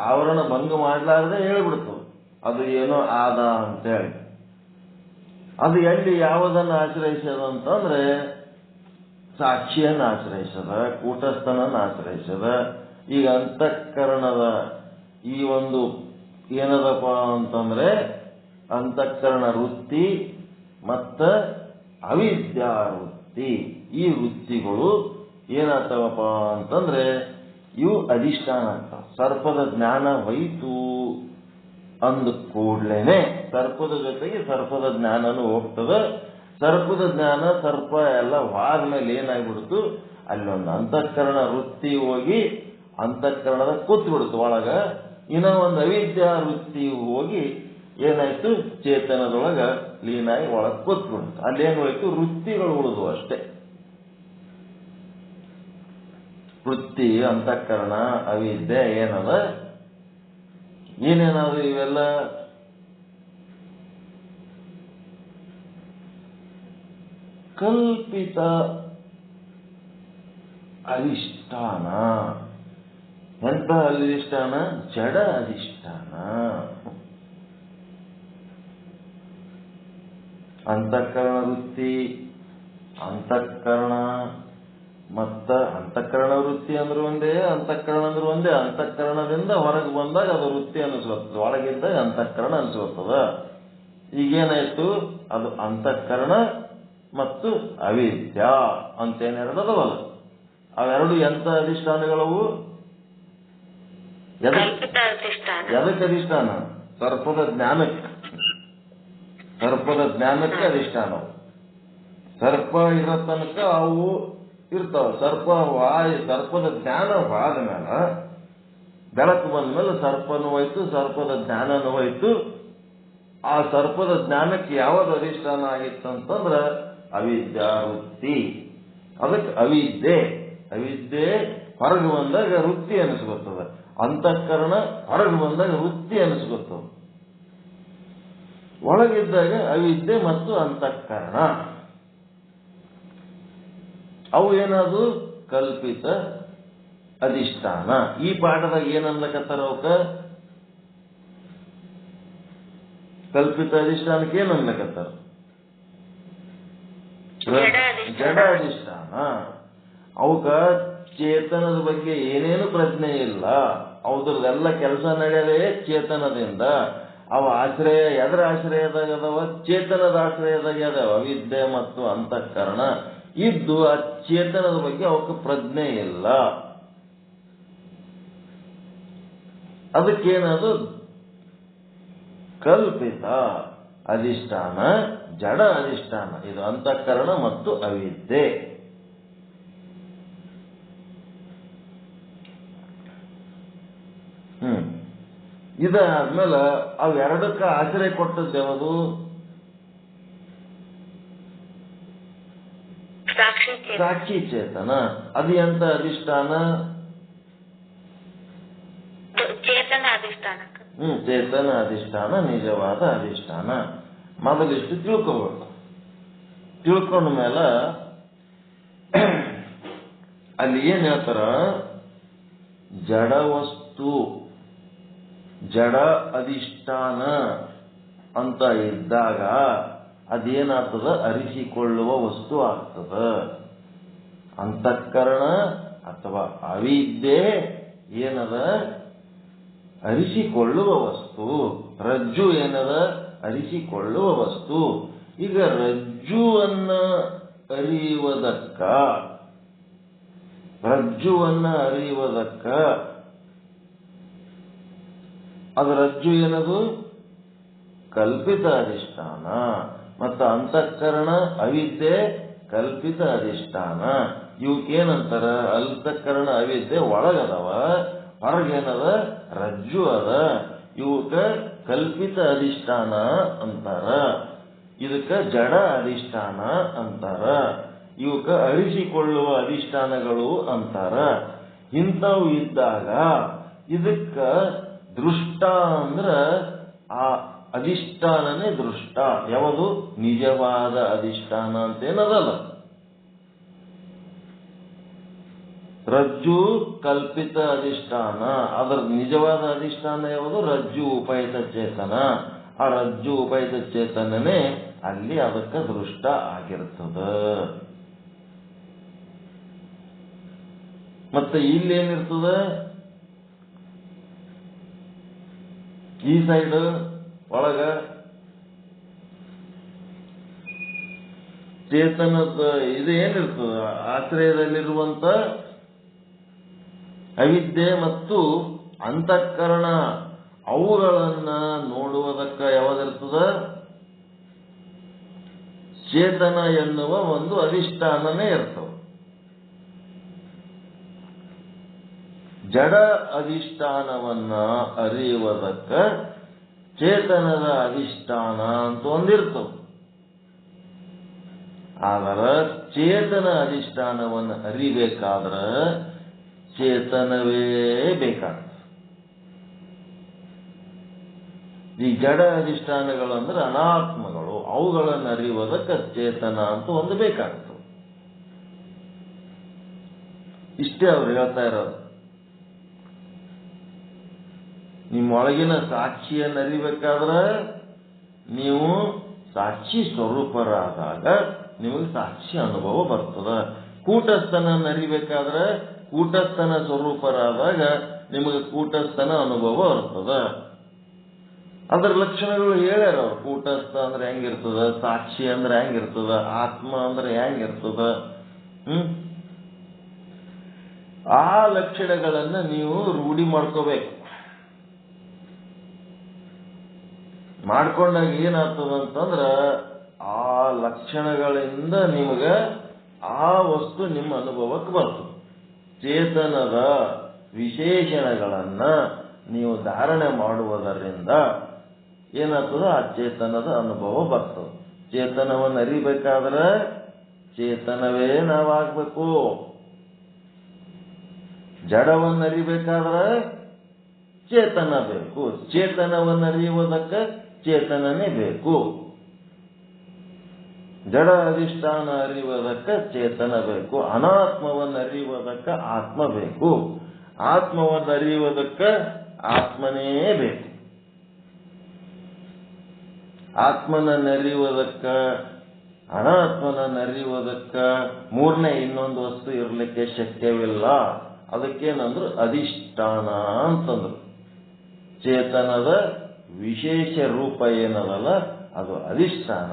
ಆವರಣ ಭಂಗ ಮಾಡಲಾರದೆ ಹೇಳಿಬಿಡ್ತವೆ ಅದು ಏನೋ ಆದ ಅಂತೇಳಿ. ಅದು ಎಲ್ಲಿ ಯಾವುದನ್ನು ಆಶ್ರಯಿಸದ ಅಂತಂದ್ರೆ ಸಾಕ್ಷಿಯನ್ನು ಆಶ್ರಯಿಸದ, ಕೂಟಸ್ಥನನ್ನು ಆಶ್ರಯಿಸದ. ಈಗ ಅಂತಃಕರಣದ ಈ ಒಂದು ಏನದಪ್ಪ ಅಂತಂದ್ರೆ ಅಂತಃಕರಣ ವೃತ್ತಿ ಮತ್ತ ಅವಿದ್ಯಾ ವೃತ್ತಿ, ಈ ವೃತ್ತಿಗಳು ಏನಾಗ್ತಾವಪ್ಪ ಅಂತಂದ್ರೆ ಇವು ಅಧಿಷ್ಠಾನ ಆಗ್ತಾವ. ಸರ್ಪದ ಜ್ಞಾನ ಹೋಯ್ತು ಅಂದ ಕೂಡ್ಲೇನೆ ಸರ್ಪದ ಜೊತೆಗೆ ಸರ್ಪದ ಜ್ಞಾನನೂ ಹೋಗ್ತದ. ಸರ್ಪದ ಜ್ಞಾನ ಸರ್ಪ ಎಲ್ಲ ಹೋದ್ಮೇಲೆ ಏನಾಗ್ಬಿಡ್ತು? ಅಲ್ಲೊಂದು ಅಂತಃಕರಣ ವೃತ್ತಿ ಹೋಗಿ ಅಂತಃಕರಣದ ಕೂತ್ ಬಿಡ್ತು ಒಳಗ. ಇನ್ನ ಒಂದು ಅವಿದ್ಯಾ ವೃತ್ತಿ ಹೋಗಿ ಏನಾಯ್ತು? ಚೇತನದೊಳಗ ಲೀನಾಗಿ ಒಳಗೆ ಕೂತ್ ಬಿಡ್ತು. ಅಲ್ಲೇನು ಹೋಯ್ತು? ವೃತ್ತಿಗಳು ಉಳಿದು ಅಷ್ಟೇ. ವೃತ್ತಿ, ಅಂತಃಕರಣ, ಅವಿದ್ಯೆ ಏನದ? ಏನೇನಾದ್ರು ಇವೆಲ್ಲ ಕಲ್ಪಿತ ಅಧಿಷ್ಠಾನ. ಎಂತ ಅಧಿಷ್ಠಾನ? ಜಡ ಅಧಿಷ್ಠಾನ. ಅಂತಃಕರಣ ವೃತ್ತಿ, ಅಂತಃಕರಣ ಮತ್ತ ಅಂತಃಕರಣ ವೃತ್ತಿ ಅಂದ್ರೆ ಒಂದೇ, ಅಂತಃಕರಣ ಅಂದ್ರೆ ಒಂದೇ. ಅಂತಃಕರಣದಿಂದ ಹೊರಗೆ ಬಂದಾಗ ಅದು ವೃತ್ತಿ ಅನಿಸ್ಕೊಳ್ತದೆ, ಒಳಗಿದ್ದಾಗ ಅಂತಃಕರಣ ಅನಿಸ್ಕೊಳ್ತದ. ಈಗೇನಾಯ್ತು? ಅದು ಅಂತಃಕರಣ ಮತ್ತು ಅವಿದ್ಯಾ ಅಂತೇನೆರಡದವಲ್ಲ, ಅವೆರಡು ಎಂತ ಅಧಿಷ್ಠಾನಗಳವು? ಎದಕ್ಕೆ ಅಧಿಷ್ಠಾನ? ಸರ್ಪದ ಜ್ಞಾನಕ್ಕೆ. ಸರ್ಪದ ಜ್ಞಾನಕ್ಕೆ ಅಧಿಷ್ಠಾನ. ಸರ್ಪ ಇರೋ ತನಕ ಅವು ಇರ್ತಾವ. ಸರ್ಪದ ಜ್ಞಾನ ಆದ ಮೇಲೆ, ಬೆಳಕು ಬಂದ ಮೇಲೆ ಸರ್ಪನೂ ಹೋಯ್ತು, ಸರ್ಪದ ಜ್ಞಾನನೂ ಹೋಯ್ತು. ಆ ಸರ್ಪದ ಜ್ಞಾನಕ್ಕೆ ಯಾವುದು ಅಧಿಷ್ಠಾನ ಆಗಿತ್ತಂತಂದ್ರ ಅವಿದ್ಯಾ ವೃತ್ತಿ. ಅದಕ್ಕೆ ಅವಿದ್ಯೆ. ಅವಿದ್ಯೆ ಹೊರಗೆ ಬಂದಾಗ ವೃತ್ತಿ ಅನಿಸ್ಕೊತದ, ಅಂತಃಕರಣ ಹೊರಗೆ ಬಂದಾಗ ವೃತ್ತಿ ಅನಿಸ್ಕೊತದ. ಒಳಗಿದ್ದಾಗ ಅವಿದ್ಯೆ ಮತ್ತು ಅಂತಃಕರಣ ಅವು ಏನದು? ಕಲ್ಪಿತ ಅಧಿಷ್ಠಾನ. ಈ ಪಾಠದಾಗ ಏನನ್ಲಕತ್ತಾರ ಅವಕ್ಕ? ಕಲ್ಪಿತ ಅಧಿಷ್ಠಾನಕ್ಕೆ ಏನನ್ಲಕತ್ತಾರ? ಜಡ ಅಧಿಷ್ಠಾನ. ಅವಕ್ಕ ಚೇತನದ ಬಗ್ಗೆ ಏನೇನು ಪ್ರಜ್ಞೆ ಇಲ್ಲ. ಅವ್ರದ್ದೆಲ್ಲ ಕೆಲಸ ನಡೆಯದೇ ಚೇತನದಿಂದ. ಅವ ಆಶ್ರಯ ಎದರ ಆಶ್ರಯದಾಗ ಅದಾವ? ಚೇತನದ ಆಶ್ರಯದಾಗ ಅದಾವ. ಅವಿದ್ಯೆ ಮತ್ತು ಅಂತಃಕರಣ ಇದ್ದು ಆ ಚೇತನದ ಬಗ್ಗೆ ಅವಕ್ಕೆ ಪ್ರಜ್ಞೆ ಇಲ್ಲ. ಅದಕ್ಕೇನದು? ಕಲ್ಪಿತ ಅಧಿಷ್ಠಾನ, ಜಡ ಅಧಿಷ್ಠಾನ. ಇದು ಅಂತಃಕರಣ ಮತ್ತು ಅವಿದ್ಯೆ. ಇದಾದ್ಮೇಲೆ ಅವೆರಡಕ್ಕ ಆಶ್ರಯ ಕೊಟ್ಟದ್ದು ಯಾವುದು? ಸಾಕ್ಷಿ ಚೇತನ. ಅದು ಎಂತ ಅಧಿಷ್ಠಾನ? ಚೇತನ ಅಧಿಷ್ಠಾನ. ಚೇತನ ಅಧಿಷ್ಠಾನ, ನಿಜವಾದ ಅಧಿಷ್ಠಾನ. ಮೊದಲಿಷ್ಟು ತಿಳ್ಕೋಬೇಕು. ತಿಳ್ಕೊಂಡ ಮೇಲೆ ಅಲ್ಲಿ ಏನ್ ಹೇಳ್ತಾರ? ಜಡ ವಸ್ತು, ಜಡ ಅಧಿಷ್ಠಾನ ಅಂತ ಇದ್ದಾಗ ಅದೇನಾಗ್ತದ? ಅರಿಸಿಕೊಳ್ಳುವ ವಸ್ತು ಆಗ್ತದ. ಅಂತಃಕರಣ ಅಥವಾ ಅವಿದ್ಯೆ ಏನದ? ಅರಿಸಿಕೊಳ್ಳುವ ವಸ್ತು. ರಜ್ಜು ಏನದ? ಅರಿಸಿಕೊಳ್ಳುವ ವಸ್ತು. ಈಗ ರಜ್ಜುವನ್ನ ಅರಿಯುವುದಕ್ಕ ಅದು ರಜ್ಜು ಏನದು? ಕಲ್ಪಿತ ಅಧಿಷ್ಠಾನ. ಮತ್ತು ಅಂತಃಕರಣ ಅವಿದ್ಯೆ ಕಲ್ಪಿತ ಅಧಿಷ್ಠಾನ. ಇವಕ್ಕೇನಂತಾರ? ಅಂತಃಕರಣ ಅವಿದ್ಯೆ ಒಳಗದವ, ಹೊರಗೇನದ? ರಜ್ಜು ಅದ. ಇವಕ್ಕ ಕಲ್ಪಿತ ಅಧಿಷ್ಠಾನ ಅಂತಾರ. ಇದಕ್ಕ ಜಡ ಅಧಿಷ್ಠಾನ ಅಂತಾರ. ಇವಕ್ಕ ಅರಿಸಿಕೊಳ್ಳುವ ಅಧಿಷ್ಠಾನಗಳು ಅಂತಾರ. ಇಂಥವು ಇದ್ದಾಗ ಇದಕ್ಕ ದೃಷ್ಟ ಅಂದ್ರ ಆ ಅಧಿಷ್ಠಾನನೇ ದೃಷ್ಟ. ಯಾವುದು? ನಿಜವಾದ ಅಧಿಷ್ಠಾನ ಅಂತೇನದಲ್ಲ. ರಜ್ಜು ಕಲ್ಪಿತ ಅಧಿಷ್ಠಾನ, ಅದರ ನಿಜವಾದ ಅಧಿಷ್ಠಾನ ಯಾವುದು? ರಜ್ಜು ಉಪಹಿತ ಚೇತನ. ಆ ರಜ್ಜು ಉಪಹಿತ ಚೇತನನೇ ಅಲ್ಲಿ ಅದಕ್ಕೆ ದೃಷ್ಟ ಆಗಿರ್ತದ. ಮತ್ತೆ ಇಲ್ಲೇನಿರ್ತದ? ಈ ಸೈಡ್ ಒಳಗ ಚೇತನದ ಇದು ಏನಿರ್ತದ? ಆಶ್ರಯದಲ್ಲಿರುವಂತ ಅವಿದ್ಯೆ ಮತ್ತು ಅಂತಃಕರಣ ಅವುಗಳನ್ನ ನೋಡುವುದಕ್ಕ ಯಾವ್ದಿರ್ತದ? ಚೇತನ ಎನ್ನುವ ಒಂದು ಅಧಿಷ್ಠಾನನೇ ಇರ್ತವೆ. ಜಡ ಅಧಿಷ್ಠಾನವನ್ನ ಅರಿಯುವುದಕ್ಕ ಚೇತನದ ಅಧಿಷ್ಠಾನ ಅಂತ ಒಂದಿರ್ತವೆ. ಆದರೆ ಚೇತನ ಅಧಿಷ್ಠಾನವನ್ನು ಅರಿಬೇಕಾದ್ರ ಚೇತನವೇ ಬೇಕಾಗ್ತದೆ. ಈ ಜಡ ಅಧಿಷ್ಠಾನಗಳು ಅಂದ್ರೆ ಅನಾತ್ಮಗಳು. ಅವುಗಳನ್ನು ಅರಿಯುವುದಕ್ಕೆ ಚೇತನ ಅಂತ ಒಂದು ಬೇಕಾಗ್ತದೆ. ಇಷ್ಟೇ ಅವ್ರು ಹೇಳ್ತಾ ಇರೋದು. ನಿಮ್ಮೊಳಗಿನ ಸಾಕ್ಷಿಯನ್ನು ಅರಿಬೇಕಾದ್ರೆ ನೀವು ಸಾಕ್ಷಿ ಸ್ವರೂಪರಾದಾಗ ನಿಮಗೆ ಸಾಕ್ಷಿ ಅನುಭವ ಬರ್ತದ. ಕೂಟಸ್ಥನನ್ನು ಅರಿಬೇಕಾದ್ರೆ ಕೂಟಸ್ಥನ ಸ್ವರೂಪರಾದಾಗ ನಿಮಗೆ ಕೂಟಸ್ಥನ ಅನುಭವ ಬರ್ತದ. ಅದರ ಲಕ್ಷಣಗಳು ಹೇಳ್ಯಾರ ಅವ್ರು. ಕೂಟಸ್ಥ ಅಂದ್ರೆ ಹೆಂಗಿರ್ತದ, ಸಾಕ್ಷಿ ಅಂದ್ರೆ ಹೆಂಗಿರ್ತದ, ಆತ್ಮ ಅಂದ್ರೆ ಹೆಂಗಿರ್ತದ. ಆ ಲಕ್ಷಣಗಳನ್ನ ನೀವು ರೂಢಿ ಮಾಡ್ಕೋಬೇಕು. ಮಾಡ್ಕೊಂಡಾಗ ಏನಾಗ್ತದ ಅಂತಂದ್ರ ಆ ಲಕ್ಷಣಗಳಿಂದ ನಿಮಗೆ ಆ ವಸ್ತು ನಿಮ್ಮ ಅನುಭವಕ್ಕೆ ಬರ್ತದೆ. ಚೇತನದ ವಿಶೇಷಣಗಳನ್ನ ನೀವು ಧಾರಣೆ ಮಾಡುವುದರಿಂದ ಏನಾಗ್ತದ? ಆ ಚೇತನದ ಅನುಭವ ಬರ್ತದೆ. ಚೇತನವನ್ನು ಅರಿಬೇಕಾದ್ರೆ ಚೇತನವೇ ನಾವಾಗಬೇಕು. ಜಡವನ್ನು ಅರಿಬೇಕಾದ್ರೆ ಚೇತನ ಬೇಕು. ಚೇತನವನ್ನು ಅರಿಯುವುದಕ್ಕೆ ಚೇತನನೇ ಬೇಕು. ಜಡ ಅಧಿಷ್ಠಾನ ಅರಿಯುವುದಕ್ಕೆ ಚೇತನ ಬೇಕು. ಅನಾತ್ಮವನ್ನು ಅರಿಯುವುದಕ್ಕೆ ಆತ್ಮ ಬೇಕು. ಆತ್ಮವನ್ನು ಅರಿಯುವುದಕ್ಕೆ ಆತ್ಮನೇ ಬೇಕು. ಆತ್ಮನನ್ನು ಅರಿಯುವುದಕ್ಕ ಅನಾತ್ಮನನ್ನು ಅರಿಯುವುದಕ್ಕ ಮೂರನೇ ಇನ್ನೊಂದು ವಸ್ತು ಇರಲಿಕ್ಕೆ ಶಕ್ಯವಿಲ್ಲ. ಅದಕ್ಕೇನಂದ್ರು ಅಧಿಷ್ಠಾನ ಅಂತಂದ್ರು. ಚೇತನದ ವಿಶೇಷ ರೂಪ ಏನದಲ್ಲ ಅದು ಅಧಿಷ್ಠಾನ.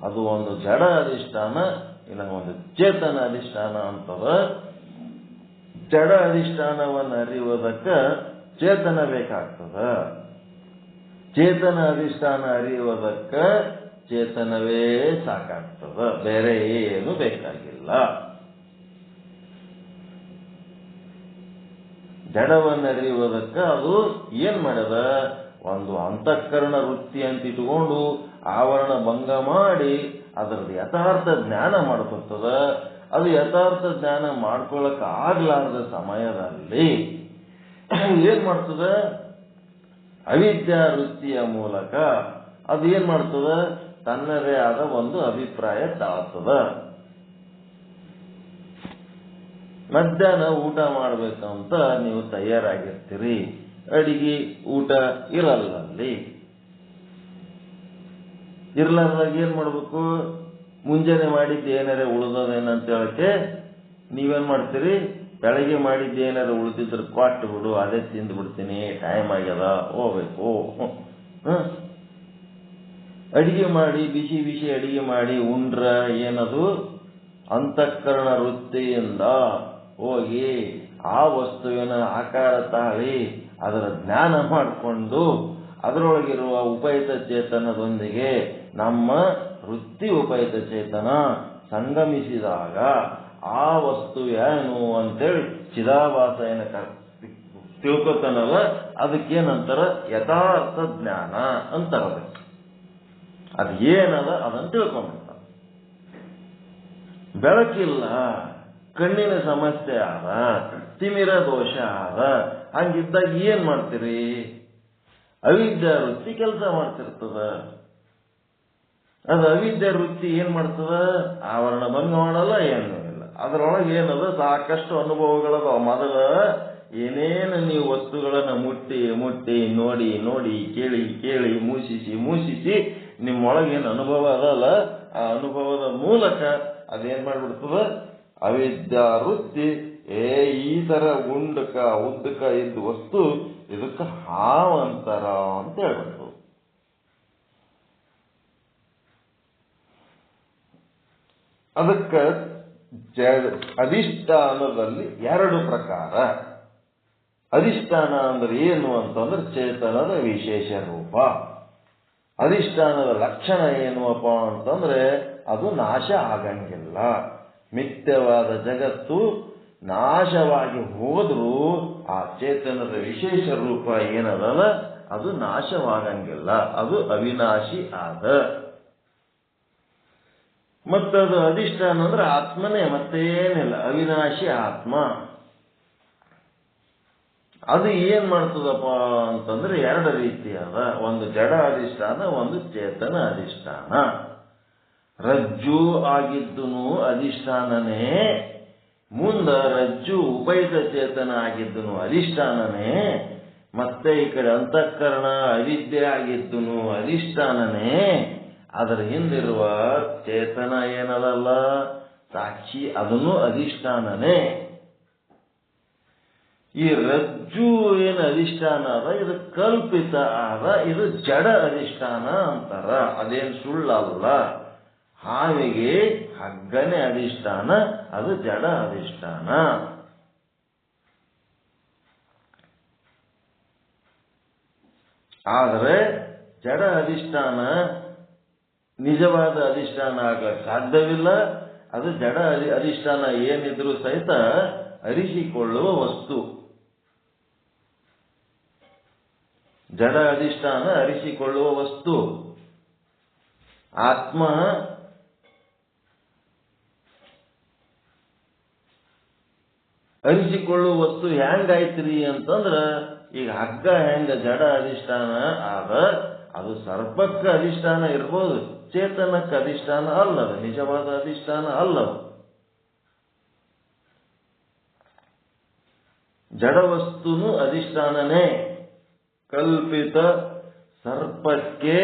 ಅದು ಒಂದು ಜಡ ಅಧಿಷ್ಠಾನ, ಇಲ್ಲ ಒಂದು ಚೇತನ ಅಧಿಷ್ಠಾನ ಅಂತದ. ಜಡ ಅಧಿಷ್ಠಾನವನ್ನು ಅರಿಯುವುದಕ್ಕ ಚೇತನ ಬೇಕಾಗ್ತದ. ಚೇತನ ಅಧಿಷ್ಠಾನ ಅರಿಯುವುದಕ್ಕ ಚೇತನವೇ ಸಾಕಾಗ್ತದ, ಬೇರೆ ಏನು ಬೇಕಾಗಿಲ್ಲ. ಜಡವನ್ನು ಅರಿಯುವುದಕ್ಕ ಅದು ಏನ್ ಮಾಡದ, ಒಂದು ಅಂತಃಕರಣ ವೃತ್ತಿ ಅಂತ ಇಟ್ಕೊಂಡು ಆವರಣ ಭಂಗ ಮಾಡಿ ಅದರದ್ದು ಯಥಾರ್ಥ ಜ್ಞಾನ ಮಾಡ್ಕೊತದ. ಅದು ಯಥಾರ್ಥ ಜ್ಞಾನ ಮಾಡ್ಕೊಳಕ್ ಆಗ್ಲಾರ್ದ ಸಮಯದಲ್ಲಿ ಏನ್ ಮಾಡ್ತದ, ಅವಿದ್ಯಾ ವೃತ್ತಿಯ ಮೂಲಕ ಅದು ಏನ್ ಮಾಡ್ತದ, ತನ್ನದೇ ಆದ ಒಂದು ಅಭಿಪ್ರಾಯ ತಾಳ್ತದ. ಮಧ್ಯಾಹ್ನ ಊಟ ಮಾಡ್ಬೇಕಂತ ನೀವು ತಯಾರಾಗಿರ್ತೀರಿ, ಅಡಿಗೆ ಊಟ ಇರಲ್ಲಲ್ಲಿ. ಇರ್ಲಾರ್ದಾಗ ಏನ್ ಮಾಡ್ಬೇಕು, ಮುಂಜಾನೆ ಮಾಡಿದ್ದು ಏನಾರ ಉಳಿದದೇನಂತ ಹೇಳಕ್ಕೆ ನೀವೇನ್ ಮಾಡ್ತೀರಿ, ಬೆಳಗ್ಗೆ ಮಾಡಿದ್ದು ಏನಾರ ಉಳಿದಿದ್ರೆ ಕೊಟ್ಟು ಬಿಡು, ಅದೇ ತಿಂದು ಬಿಡ್ತೀನಿ, ಟೈಮ್ ಆಗ್ಯದ ಹೋಗ್ಬೇಕು. ಅಡಿಗೆ ಮಾಡಿ ಬಿಸಿ ಬಿಸಿ ಅಡಿಗೆ ಮಾಡಿ ಉಂಡ್ರ ಏನದು, ಅಂತಃಕರಣ ವೃತ್ತಿಯಿಂದ ಹೋಗಿ ಆ ವಸ್ತುವಿನ ಆಕಾರ ತಾಳಿ ಅದರ ಜ್ಞಾನ ಮಾಡಿಕೊಂಡು ಅದರೊಳಗಿರುವ ಉಪಯುಕ್ತ ಚೇತನದೊಂದಿಗೆ ನಮ್ಮ ವೃತ್ತಿ ಉಪಯುಕ್ತ ಚೇತನ ಸಂಗಮಿಸಿದಾಗ ಆ ವಸ್ತು ಏನು ಅಂತೇಳಿ ಚಿದಾಭಾಸ ಏನ ತಿಳ್ಕೊತಾನಲ್ಲ, ಅದಕ್ಕೇನಂತಾರ ಯಥಾರ್ಥ ಜ್ಞಾನ ಅಂತಾರ. ಅದು ಏನದ ಅದನ್ನು ತಿಳ್ಕೊಂಡ್ಬಿಡ್ತಾರ. ಬೆಳಕಿಲ್ಲ, ಕಣ್ಣಿನ ಸಮಸ್ಯೆ ಆದ, ತಿಮಿರ ದೋಷ ಆದ, ಹಂಗಿದ್ದಾಗ ಏನ್ ಮಾಡ್ತೀರಿ, ಅವಿದ್ಯಾ ವೃತ್ತಿ ಕೆಲಸ ಮಾಡ್ತಿರ್ತದ. ಅದು ಅವಿದ್ಯಾ ವೃತ್ತಿ ಏನ್ ಮಾಡ್ತದ, ಆವರಣ ಭಂಗ ಮಾಡಲ್ಲ, ಏನೂ ಇಲ್ಲ. ಅದರೊಳಗೆ ಏನದ ಸಾಕಷ್ಟು ಅನುಭವಗಳದ. ಮೊದಲ ಏನೇನು ನೀವು ವಸ್ತುಗಳನ್ನ ಮುಟ್ಟಿ ಮುಟ್ಟಿ ನೋಡಿ ನೋಡಿ ಕೇಳಿ ಕೇಳಿ ಮೂಸಿಸಿ ನಿಮ್ಮೊಳಗೇನು ಅನುಭವ ಅದಲ್ಲ, ಆ ಅನುಭವದ ಮೂಲಕ ಅದೇನ್ ಮಾಡ್ಬಿಡ್ತದ, ಅವಿದ್ಯಾ ವೃತ್ತಿ ಈ ತರ ಉದ್ದಕ ಇದ್ದ ವಸ್ತು ಇದಕ್ಕೆ ಹಾವಂತರ ಅಂತ ಹೇಳ್ಬಿಡ್ತು. ಅದಕ್ಕೆ ಅಧಿಷ್ಠಾನದಲ್ಲಿ ಎರಡು ಪ್ರಕಾರ. ಅಧಿಷ್ಠಾನ ಅಂದ್ರೆ ಏನು ಅಂತಂದ್ರೆ ಚೇತನದ ವಿಶೇಷ ರೂಪ. ಅಧಿಷ್ಠಾನದ ಲಕ್ಷಣ ಏನುವಪ್ಪ ಅಂತಂದ್ರೆ ಅದು ನಾಶ ಆಗಂಗಿಲ್ಲ. ಮಿಥ್ಯವಾದ ಜಗತ್ತು ನಾಶವಾಗಿ ಹೋದ್ರೂ ಆ ಚೇತನದ ವಿಶೇಷ ರೂಪ ಏನದಲ್ಲ ಅದು ನಾಶವಾಗಂಗಿಲ್ಲ, ಅದು ಅವಿನಾಶಿ ಆದ. ಮತ್ತದು ಅಧಿಷ್ಠಾನ ಅಂದ್ರೆ ಆತ್ಮನೇ, ಮತ್ತೇನಿಲ್ಲ, ಅವಿನಾಶಿ ಆತ್ಮ. ಅದು ಏನ್ ಮಾಡ್ತದಪ್ಪ ಅಂತಂದ್ರೆ ಎರಡು ರೀತಿಯಾದ, ಒಂದು ಜಡ ಅಧಿಷ್ಠಾನ, ಒಂದು ಚೇತನ ಅಧಿಷ್ಠಾನ. ರಜ್ಜು ಆಗಿದ್ದುನು ಅಧಿಷ್ಠಾನನೇ, ಮುಂದ ರಜ್ಜು ಉಪಯುಕ್ತ ಚೇತನ ಆಗಿದ್ದುನು ಅಧಿಷ್ಠಾನನೇ, ಮತ್ತೆ ಈ ಕಡೆ ಅಂತಃಕರಣ ಅವಿದ್ಯೆ ಆಗಿದ್ದುನು ಅಧಿಷ್ಠಾನನೇ. ಅದರ ಹಿಂದಿರುವ ಚೇತನ ಏನದಲ್ಲ ಸಾಕ್ಷಿ, ಅದನ್ನು ಅಧಿಷ್ಠಾನನೇ. ಈ ರಜ್ಜು ಏನು ಅಧಿಷ್ಠಾನ ಅದ ಇದು ಕಲ್ಪಿತ ಆದ, ಇದು ಜಡ ಅಧಿಷ್ಠಾನ ಅಂತಾರ. ಅದೇನು ಸುಳ್ಳಲ್ಲ. ಹಾವಿಗೆ ಹಗ್ಗನೆ ಅಧಿಷ್ಠಾನ, ಅದು ಜಡ ಅಧಿಷ್ಠಾನ. ಆದರೆ ಜಡ ಅಧಿಷ್ಠಾನ ನಿಜವಾದ ಅಧಿಷ್ಠಾನ ಆಗ್ಲಿಕ್ಕೆ ಸಾಧ್ಯವಿಲ್ಲ. ಅದು ಜಡ ಅಧಿಷ್ಠಾನ ಏನಿದ್ರೂ ಸಹಿತ ಅರಿಸಿಕೊಳ್ಳುವ ವಸ್ತು. ಜಡ ಅಧಿಷ್ಠಾನ ಅರಿಸಿಕೊಳ್ಳುವ ವಸ್ತು. ಆತ್ಮ ಅರಿಸಿಕೊಳ್ಳುವ ವಸ್ತು ಹೆಂಗಾಯ್ತ್ರಿ ಅಂತಂದ್ರ, ಈಗ ಹಗ್ಗ ಹೆಂಗ ಜಡ ಅಧಿಷ್ಠಾನ ಆದ, ಅದು ಸರ್ಪಕ್ಕ ಅಧಿಷ್ಠಾನ ಇರ್ಬೋದು, ಚೇತನಕ್ಕೆ ಅಧಿಷ್ಠಾನ ಅಲ್ಲದು, ನಿಜವಾದ ಅಧಿಷ್ಠಾನ ಅಲ್ಲದು. ಜಡವಸ್ತುನು ಅಧಿಷ್ಠಾನನೇ. ಕಲ್ಪಿತ ಸರ್ಪಕ್ಕೆ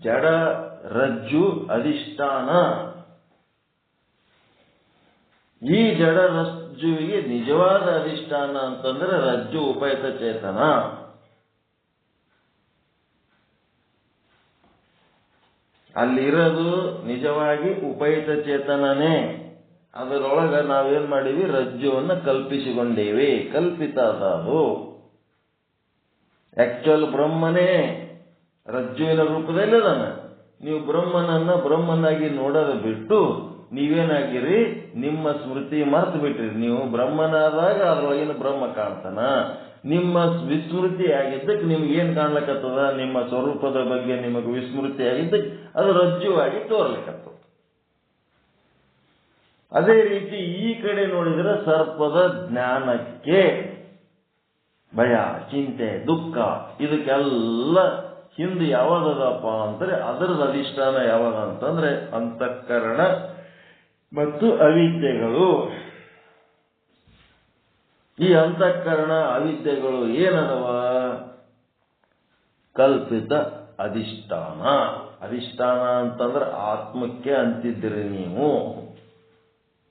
ಜಡ ರಜ್ಜು ಅಧಿಷ್ಠಾನ. ಈ ಜಡ ರಜ್ಜುವಿಗೆ ನಿಜವಾದ ಅಧಿಷ್ಠಾನ ಅಂತಂದ್ರೆ ರಜ್ಜು ಉಪಯುಕ್ತ ಚೇತನ. ಅಲ್ಲಿರೋದು ನಿಜವಾಗಿ ಉಪಯುಕ್ತ ಚೇತನನೇ. ಅದರೊಳಗೆ ನಾವೇನ್ ಮಾಡೀವಿ, ರಜ್ಜುವನ್ನು ಕಲ್ಪಿಸಿಕೊಂಡೇವಿ. ಕಲ್ಪಿತ ಅದು. ಆಕ್ಚುಯಲ್ ಬ್ರಹ್ಮನೇ ರಜ್ಜುವಿನ ರೂಪದಲ್ಲಿ ಅದಾನ. ನೀವು ಬ್ರಹ್ಮನನ್ನ ಬ್ರಹ್ಮನಾಗಿ ನೋಡೋದು ಬಿಟ್ಟು ನೀವೇನಾಗಿರಿ, ನಿಮ್ಮ ಸ್ಮೃತಿ ಮರ್ತು ಬಿಟ್ರಿ. ನೀವು ಬ್ರಹ್ಮನಾದಾಗ ಅದ್ರೊಳಗಿನ ಬ್ರಹ್ಮ ಕಾಣ್ತಾನ. ನಿಮ್ಮ ವಿಸ್ಮೃತಿ ಆಗಿದ್ದಕ್ಕೆ ನಿಮ್ಗೆ ಏನ್ ಕಾಣ್ಲಿಕ್ಕತ್ತದ, ನಿಮ್ಮ ಸ್ವರೂಪದ ಬಗ್ಗೆ ನಿಮಗೆ ವಿಸ್ಮೃತಿ ಆಗಿದ್ದಕ್ಕೆ ಅದು ರಜ್ಜುವಾಗಿ ತೋರ್ಲಿಕ್ಕತ್ತದ. ಅದೇ ರೀತಿ ಈ ಕಡೆ ನೋಡಿದ್ರೆ ಸರ್ಪದ ಜ್ಞಾನಕ್ಕೆ ಭಯ, ಚಿಂತೆ, ದುಃಖ ಇದಕ್ಕೆಲ್ಲ ಹಿಂದೆ ಯಾವಾಗದಪ್ಪ ಅಂದ್ರೆ ಅದರದ ಅಧಿಷ್ಠಾನ ಯಾವಾಗ ಅಂತಂದ್ರೆ ಅಂತಃಕರಣ ಮತ್ತು ಅವಿದ್ಯೆಗಳು. ಈ ಅಂತಃಕರಣ ಅವಿದ್ಯೆಗಳು ಏನದವ? ಕಲ್ಪಿತ ಅಧಿಷ್ಠಾನ. ಅಧಿಷ್ಠಾನ ಅಂತಂದ್ರೆ ಆತ್ಮಕ್ಕೆ ಅಂತಿದ್ದೀರಿ ನೀವು.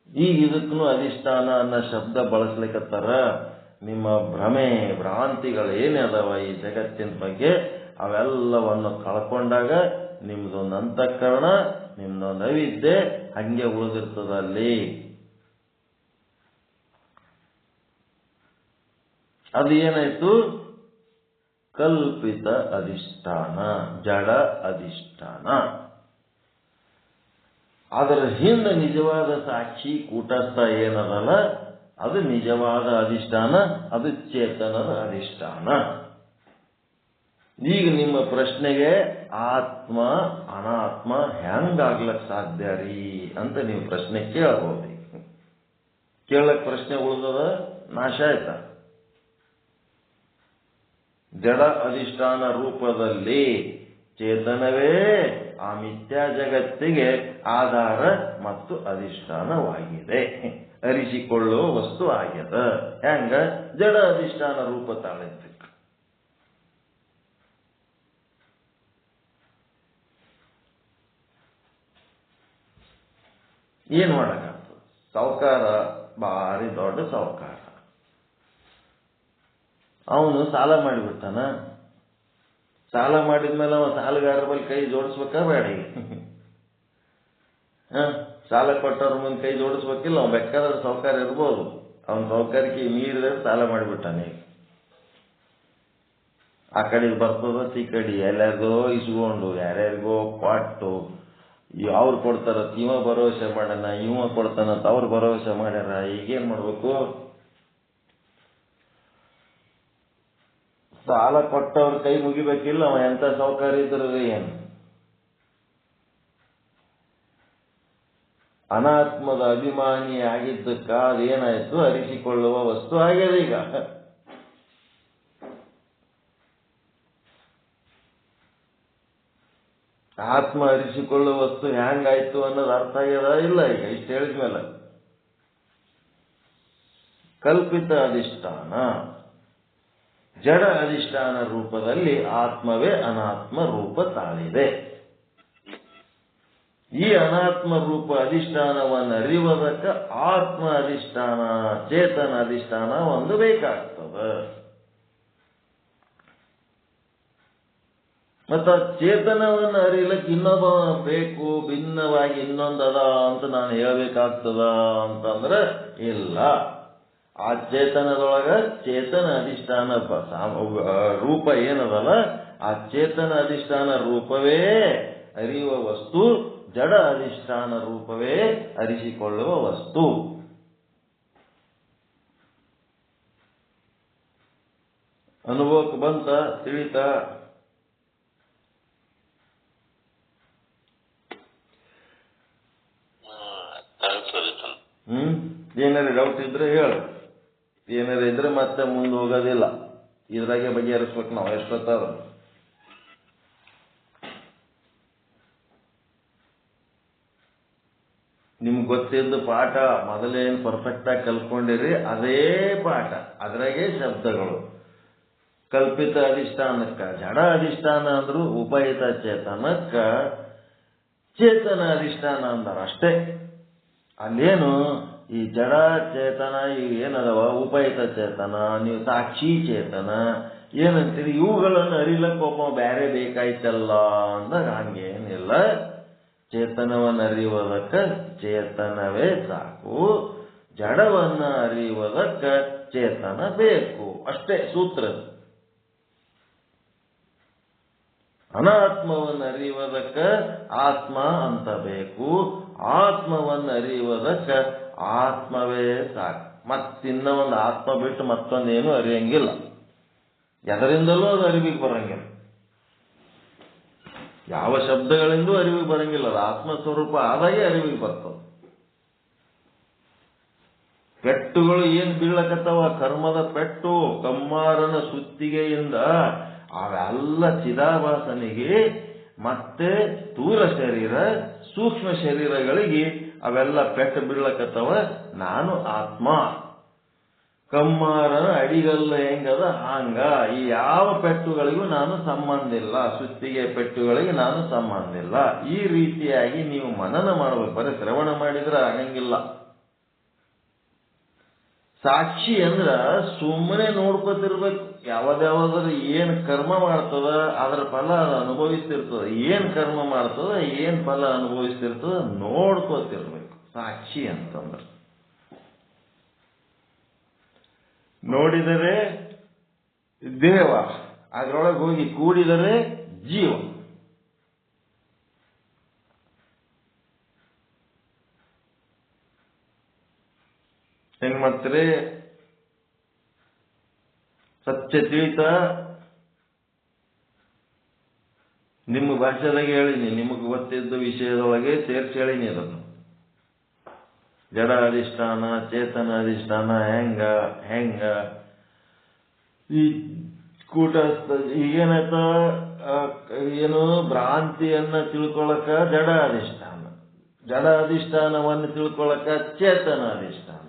ಈಗ ಇದಕ್ಕೂ ಅಧಿಷ್ಠಾನ ಅನ್ನೋ ಶಬ್ದ ಬಳಸ್ಲಿಕ್ಕತ್ತಾರ. ನಿಮ್ಮ ಭ್ರಮೆ ಭ್ರಾಂತಿಗಳು ಏನದವ ಈ ಜಗತ್ತಿನ ಬಗ್ಗೆ ಅವೆಲ್ಲವನ್ನು ಕಳ್ಕೊಂಡಾಗ ನಿಮ್ದೊಂದು ಅಂತಃಕರಣ, ನಿಮ್ದೊಂದು ಅವಿದ್ಯೆ ಹಂಗೆ ಉಳಿದಿರ್ತದಲ್ಲಿ. ಅದು ಏನಾಯ್ತು? ಕಲ್ಪಿತ ಅಧಿಷ್ಠಾನ, ಜಡ ಅಧಿಷ್ಠಾನ. ಅದರ ಹಿಂದೆ ನಿಜವಾದ ಸಾಕ್ಷಿ ಕೂಟಸ್ಥ ಏನದಲ್ಲ ಅದು ನಿಜವಾದ ಅಧಿಷ್ಠಾನ, ಅದು ಚೇತನದ ಅಧಿಷ್ಠಾನ. ಈಗ ನಿಮ್ಮ ಪ್ರಶ್ನೆಗೆ ಆತ್ಮ ಅನಾತ್ಮ ಹೆಂಗಾಗ್ಲಕ್ ಸಾಧ್ಯ ರೀ ಅಂತ ನೀವು ಪ್ರಶ್ನೆ ಕೇಳಬಹುದು. ಕೇಳಕ್ ಪ್ರಶ್ನೆ ಉಳಿದದ, ನಾಶ ಆಯ್ತ. ಜಡ ಅಧಿಷ್ಠಾನ ರೂಪದಲ್ಲಿ ಚೇತನವೇ ಆ ಮಿಥ್ಯಾ ಜಗತ್ತಿಗೆ ಆಧಾರ ಮತ್ತು ಅಧಿಷ್ಠಾನವಾಗಿದೆ, ಅರಿಸಿಕೊಳ್ಳುವ ವಸ್ತು ಆಗ್ಯದ. ಹೆಂಗ? ಜಡ ಅಧಿಷ್ಠಾನ ರೂಪ ತಾಳಿದ್ದಕ್ಕೆ. ಏನ್ ಮಾಡಕ್ಕಾಗ್ತದೆ? ಸಾಹುಕಾರ ಭಾರಿ ದೊಡ್ಡ ಸಾಹುಕಾರ, ಅವನು ಸಾಲ ಮಾಡಿಬಿಡ್ತಾನ. ಸಾಲ ಮಾಡಿದ್ಮೇಲೆ ಅವ ಸಾಲಗಾರರ ಬಳಿ ಕೈ ಜೋಡಿಸ್ಬೇಕಾ ಬೇಡ? ಸಾಲ ಕೊಟ್ಟವ್ರ ಮುಂದೆ ಕೈ ಜೋಡಿಸ್ಬೇಕಿಲ್ಲ. ಅವ್ ಬೇಕಾದ್ರೆ ಸಾಹುಕಾರ ಇರ್ಬೋದು, ಅವನ ಸಾಹುಕಾರಿಕೆ ಮೀರಿದ್ರೆ ಸಾಲ ಮಾಡಿಬಿಟ್ಟಾನೆ. ಆ ಕಡೆಗೆ ಬರ್ತದ ಈ ಕಡೆ ಎಲ್ಲರಿಗೋ ಇಸ್ಕೊಂಡು ಯಾರ್ಯಾರಿಗೋ ಕೊಟ್ಟು ಅವ್ರು ಕೊಡ್ತಾರ, ಇವ ಭರವಸೆ ಮಾಡ್ಯಾನ, ಇವ ಕೊಡ್ತಾನಂತ ಅವ್ರು ಭರವಸೆ ಮಾಡ್ಯಾರ. ಈಗೇನ್ ಮಾಡ್ಬೇಕು? ಸಾಲ ಕೊಟ್ಟವ್ರ ಕೈ ಮುಗಿಬೇಕಿಲ್ಲ. ಅವ ಎಂತ ಸಾಹುಕಾರ ಇದ್ರ ಏನು? ಅನಾತ್ಮದ ಅಭಿಮಾನಿ ಆಗಿದ್ದಕ್ಕ ಅದೇನಾಯ್ತು? ಅರಿಸಿಕೊಳ್ಳುವ ವಸ್ತು ಆಗ್ಯದ. ಈಗ ಆತ್ಮ ಅರಿಸಿಕೊಳ್ಳುವ ವಸ್ತು ಹ್ಯಾಂಗಾಯ್ತು ಅನ್ನೋದು ಅರ್ಥ ಆಗ್ಯದ ಇಲ್ಲ? ಈಗ ಇಷ್ಟು ಹೇಳಿದ್ಮೇಲೆ ಕಲ್ಪಿತ ಅಧಿಷ್ಠಾನ ಜಡ ಅಧಿಷ್ಠಾನ ರೂಪದಲ್ಲಿ ಆತ್ಮವೇ ಅನಾತ್ಮ ರೂಪ ತಾಳಿದೆ. ಈ ಅನಾತ್ಮ ರೂಪ ಅಧಿಷ್ಠಾನವನ್ನು ಅರಿಯುವುದಕ್ಕೆ ಆತ್ಮ ಅಧಿಷ್ಠಾನ, ಚೇತನ ಅಧಿಷ್ಠಾನ ಒಂದು ಬೇಕಾಗ್ತದೆ. ಮತ್ತ ಚೇತನವನ್ನು ಅರಿಯಲಿಕ್ಕೆ ಇನ್ನೊಬ್ಬ ಬೇಕು, ಭಿನ್ನವಾಗಿ ಇನ್ನೊಂದದ ಅಂತ ನಾನು ಹೇಳ್ಬೇಕಾಗ್ತದ ಅಂತಂದ್ರೆ ಇಲ್ಲ. ಆ ಚೇತನದೊಳಗ ಚೇತನ ಅಧಿಷ್ಠಾನ ರೂಪ ಏನದಲ್ಲ, ಆ ಚೇತನ ಅಧಿಷ್ಠಾನ ರೂಪವೇ ಅರಿಯುವ ವಸ್ತು, ಜಡ ಅಧಿಷ್ಠಾನ ರೂಪವೇ ಅರಿಸಿಕೊಳ್ಳುವ ವಸ್ತು. ಅನುಭವಕ್ಕೆ ಬಂತ? ತಿಳಿತ? ಏನಾರ ಡೌಟ್ ಇದ್ರೆ ಹೇಳು. ಏನಾರ ಇದ್ರೆ ಮತ್ತೆ ಮುಂದೆ ಹೋಗೋದಿಲ್ಲ, ಇದ್ರಾಗೆ ಬಗೆಹರಿಸ್ಬೇಕು ನಾವು ಎಷ್ಟೊತ್ತಾದ. ನಿಮ್ಗೆ ಗೊತ್ತಿದ್ದ ಪಾಠ ಮೊದಲೇನು ಪರ್ಫೆಕ್ಟ್ ಆಗಿ ಕಲ್ತ್ಕೊಂಡಿರಿ, ಅದೇ ಪಾಠ, ಅದ್ರಾಗೆ ಶಬ್ದಗಳು. ಕಲ್ಪಿತ ಅಧಿಷ್ಠಾನಕ್ಕ ಜಡ ಅಧಿಷ್ಠಾನ ಅಂದ್ರು, ಉಪಹಿತ ಚೇತನಕ್ಕ ಚೇತನ ಅಧಿಷ್ಠಾನ ಅಂದಾರ ಅಷ್ಟೇ. ಅಲ್ಲೇನು ಈ ಜಡ ಚೇತನ ಇವು ಏನದವ, ಉಪಹಿತ ಚೇತನ, ನೀವು ಸಾಕ್ಷಿ ಚೇತನ ಏನಂತೀರಿ, ಇವುಗಳನ್ನು ಅರಿಲಕ್ಕ ಒಬ್ಬ ಬೇರೆ ಬೇಕಾಯ್ತಲ್ಲ ಅಂದಾಗ ಹಂಗೇನಿಲ್ಲ. ಚೇತನವನ್ನು ಅರಿಯುವುದಕ್ಕ ಚೇತನವೇ ಸಾಕು, ಜಡವನ್ನ ಅರಿಯುವುದಕ್ಕ ಚೇತನ ಬೇಕು. ಅಷ್ಟೇ ಸೂತ್ರ. ಅನಾತ್ಮವನ್ನು ಅರಿಯುವುದಕ್ಕ ಆತ್ಮ ಅಂತ ಬೇಕು, ಆತ್ಮವನ್ನು ಅರಿಯುವುದಕ್ಕ ಆತ್ಮವೇ ಸಾಕು. ಮತ್ತಿನ್ನ ಒಂದು ಆತ್ಮ ಬಿಟ್ಟು ಮತ್ತೊಂದೇನು ಅರಿಯಂಗಿಲ್ಲ. ಎದರಿಂದಲೂ ಅದು ಅರಿವಿಗೆ ಬರಂಗಿಲ್ಲ. ಯಾವ ಶಬ್ದಗಳಿಂದೂ ಅರಿವಿಗೆ ಬರಂಗಿಲ್ಲ. ಅದು ಆತ್ಮಸ್ವರೂಪ ಆದಾಗೆ ಅರಿವಿಗೆ ಬರ್ತದೆ. ಪೆಟ್ಟುಗಳು ಏನ್ ಬೀಳಕತ್ತವ, ಕರ್ಮದ ಪೆಟ್ಟು, ಕಮ್ಮಾರನ ಸುತ್ತಿಗೆಯಿಂದ ಅವೆಲ್ಲ ಚಿದಾಭಾಸನಿಗೆ ಮತ್ತೆ ಸ್ಥೂಲ ಶರೀರ ಸೂಕ್ಷ್ಮ ಶರೀರಗಳಿಗೆ ಅವೆಲ್ಲ ಪೆಟ್ಟು ಬೀಳಕತ್ತವ. ನಾನು ಆತ್ಮ. ಕಮ್ಮಾರನ ಅಡಿಗಲ್ಲ ಹೆಂಗದ ಹಂಗ. ಈ ಯಾವ ಪೆಟ್ಟುಗಳಿಗೂ ನಾನು ಸಂಬಂಧ ಇಲ್ಲ, ಸುತ್ತಿಗೆ ಪೆಟ್ಟುಗಳಿಗೆ ನಾನು ಸಂಬಂಧ ಇಲ್ಲ. ಈ ರೀತಿಯಾಗಿ ನೀವು ಮನನ ಮಾಡಬೇಕು. ಬರೀ ಶ್ರವಣ ಮಾಡಿದ್ರೆ ಆಗಂಗಿಲ್ಲ. ಸಾಕ್ಷಿ ಅಂದ್ರ ಸುಮ್ಮನೆ ನೋಡ್ಕೋತಿರ್ಬೇಕು. ಯಾವ್ದಾದ್ರು ಏನ್ ಕರ್ಮ ಮಾಡ್ತದ ಅದ್ರ ಫಲ ಅದು ಅನುಭವಿಸ್ತಿರ್ತದ. ಏನ್ ಕರ್ಮ ಮಾಡ್ತದ ಏನ್ ಫಲ ಅನುಭವಿಸ್ತಿರ್ತದ ನೋಡ್ಕೋತಿರ್ಬೇಕು. ಸಾಕ್ಷಿ ಅಂತಂದ್ರ ನೋಡಿದರೆ ದೇವ, ಅದರೊಳಗೆ ಹೋಗಿ ಕೂಡಿದರೆ ಜೀವ. ಹೆಂಗ್ ಮಾಡ್ತೀರಿ? ಸತ್ಯ ತಿಳಿತ ನಿಮ್ಮ ಭಾಷೆದಾಗೆ ಹೇಳಿನಿ, ನಿಮಗೆ ಗೊತ್ತಿದ್ದ ವಿಷಯದೊಳಗೆ ಸೇರ್ಸಿ ಹೇಳಿನಿ. ಅದನ್ನು ಜಡ ಅಧಿಷ್ಠಾನ ಚೇತನ ಅಧಿಷ್ಠಾನ ಹೆಂಗ ಈ ಕೂಟಸ್ಥ ಈಗೇನಾಯ್ತ, ಏನು ಭ್ರಾಂತಿಯನ್ನ ತಿಳ್ಕೊಳಕ ಜಡ ಅಧಿಷ್ಠಾನ, ಜಡ ಅಧಿಷ್ಠಾನವನ್ನು ತಿಳ್ಕೊಳಕ ಚೇತನ ಅಧಿಷ್ಠಾನ,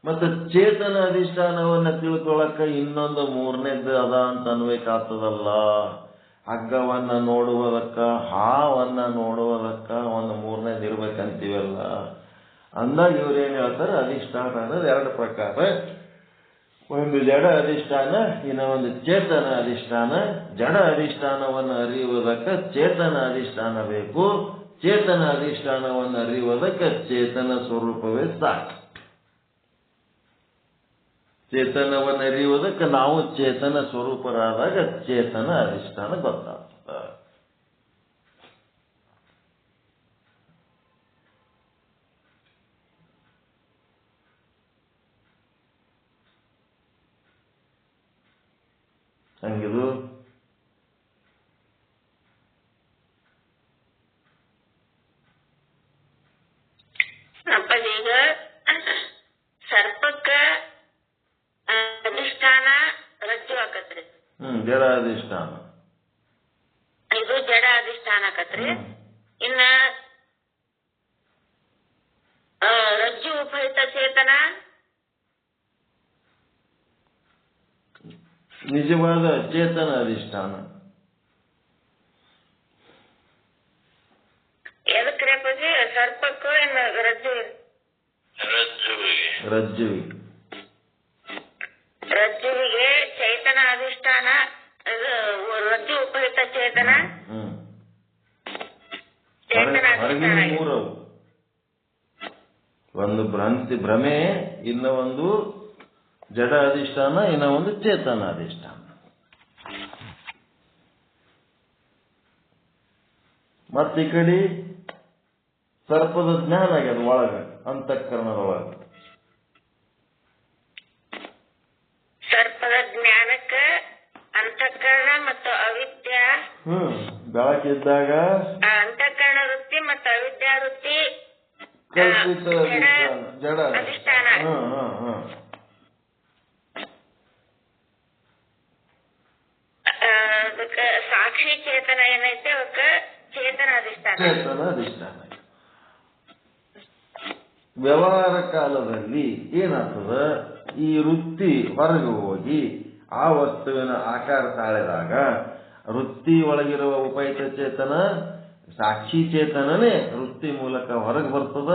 ಮತ್ತು ಚೇತನ ಅಧಿಷ್ಠಾನವನ್ನ ತಿಳ್ಕೊಳಕ ಇನ್ನೊಂದು ಮೂರನೇದ್ದು ಅದ ಅಂತ ಅನ್ಬೇಕಾಗ್ತದಲ್ಲ. ಹಗ್ಗವನ್ನ ನೋಡುವುದಕ್ಕ ಹಾವನ್ನ ನೋಡುವುದಕ್ಕ ಒಂದು ಮೂರನೇದು ಇರ್ಬೇಕಂತೀವಲ್ಲ. ಅಂದಾಗ ಇವ್ರೇನ್ ಹೇಳ್ತಾರೆ, ಅಧಿಷ್ಠಾನ ಅನ್ನೋದು ಎರಡು ಪ್ರಕಾರ. ಒಂದು ಜಡ ಅಧಿಷ್ಠಾನ, ಇನ್ನ ಒಂದು ಚೇತನ ಅಧಿಷ್ಠಾನ. ಜಡ ಅಧಿಷ್ಠಾನವನ್ನು ಅರಿಯುವುದಕ್ಕ ಚೇತನ ಅಧಿಷ್ಠಾನ ಬೇಕು, ಚೇತನ ಅಧಿಷ್ಠಾನವನ್ನು ಅರಿಯುವುದಕ್ಕೆ ಚೇತನ ಸ್ವರೂಪವೇ ಸಾಕು. ಚೇತನವನ್ನು ಅರಿಯುವುದಕ್ಕೆ ನಾವು ಚೇತನ ಸ್ವರೂಪರಾದಾಗ ಚೇತನ ಅಧಿಷ್ಠಾನ ಗೊತ್ತಾಗ್ತದೆ. ಹಂಗಿದು ಈಗ ಸರ್ಪಕ್ಕ ಅಧಿಷ್ಠಾನ ರಜ್ಜು ಆಕತ್ರಿ. ಜಡ ಅಧಿಷ್ಠಾನ, ಇದು ಜಡ ಅಧಿಷ್ಠಾನ ಆಕತ್ರಿ. ಇನ್ನ ರಜ್ಜು ಉಪಹಿತ ಚೇತನ ನಿಜವಾದ ಚೇತನ ಅಧಿಷ್ಠಾನ. ಎದಕ್ರೆ ಪೂಜೆ? ಸರ್ಪಕ್ಕೂ ಇನ್ನು ರಜ್ಜುವಿಗೆ ಚೈತನ ಅಧಿಷ್ಠಾನ, ರಜ್ಜು ಉಪಹಿತ ಚೇತನ, ಚೇತನ ಅಧಿಷ್ಠಾನ. ಒಂದು ಭ್ರಮೆ, ಇನ್ನ ಒಂದು ಜಡ ಅಧಿಷ್ಠಾನ, ಇನ್ನ ಒಂದು ಚೇತನ ಅಧಿಷ್ಠಾನ. ಮತ್ತೆ ಈ ಕಡೆ ಸರ್ಪದ ಜ್ಞಾನ ಆಗ್ಯದ ಒಳಗ, ಅಂತಃಕರಣದೊಳಗ. ಸರ್ಪದ ಜ್ಞಾನಕ್ಕ ಅಂತಃಕರಣ ಮತ್ತು ಅವಿದ್ಯಾ ಬೆಳಕಿದ್ದಾಗ ಅಂತಃಕರಣ ವೃತ್ತಿ ಮತ್ತು ಅವಿದ್ಯಾ ವೃತ್ತಿ ಕಲ್ಪಿತ ಜಡ ಅಧಿಷ್ಠಾನ. ಅದಕ್ಕೆ ಸಾಕ್ಷಿ ಚೇತನ ಏನೈತೆ ಅವಕ್ಕ ಚೇತನ ಅಧಿಷ್ಠಾನ. ಚೇತನ ಅಧಿಷ್ಠಾನ. ವ್ಯವಹಾರ ಕಾಲದಲ್ಲಿ ಏನಾಗ್ತದ, ಈ ವೃತ್ತಿ ಹೊರಗೆ ಹೋಗಿ ಆ ವಸ್ತುವಿನ ಆಕಾರ ತಾಳೆದಾಗ ವೃತ್ತಿ ಒಳಗಿರುವ ಉಪಹಿತ ಚೇತನ ಸಾಕ್ಷಿ ಚೇತನನೇ ವೃತ್ತಿ ಮೂಲಕ ಹೊರಗೆ ಬರ್ತದ.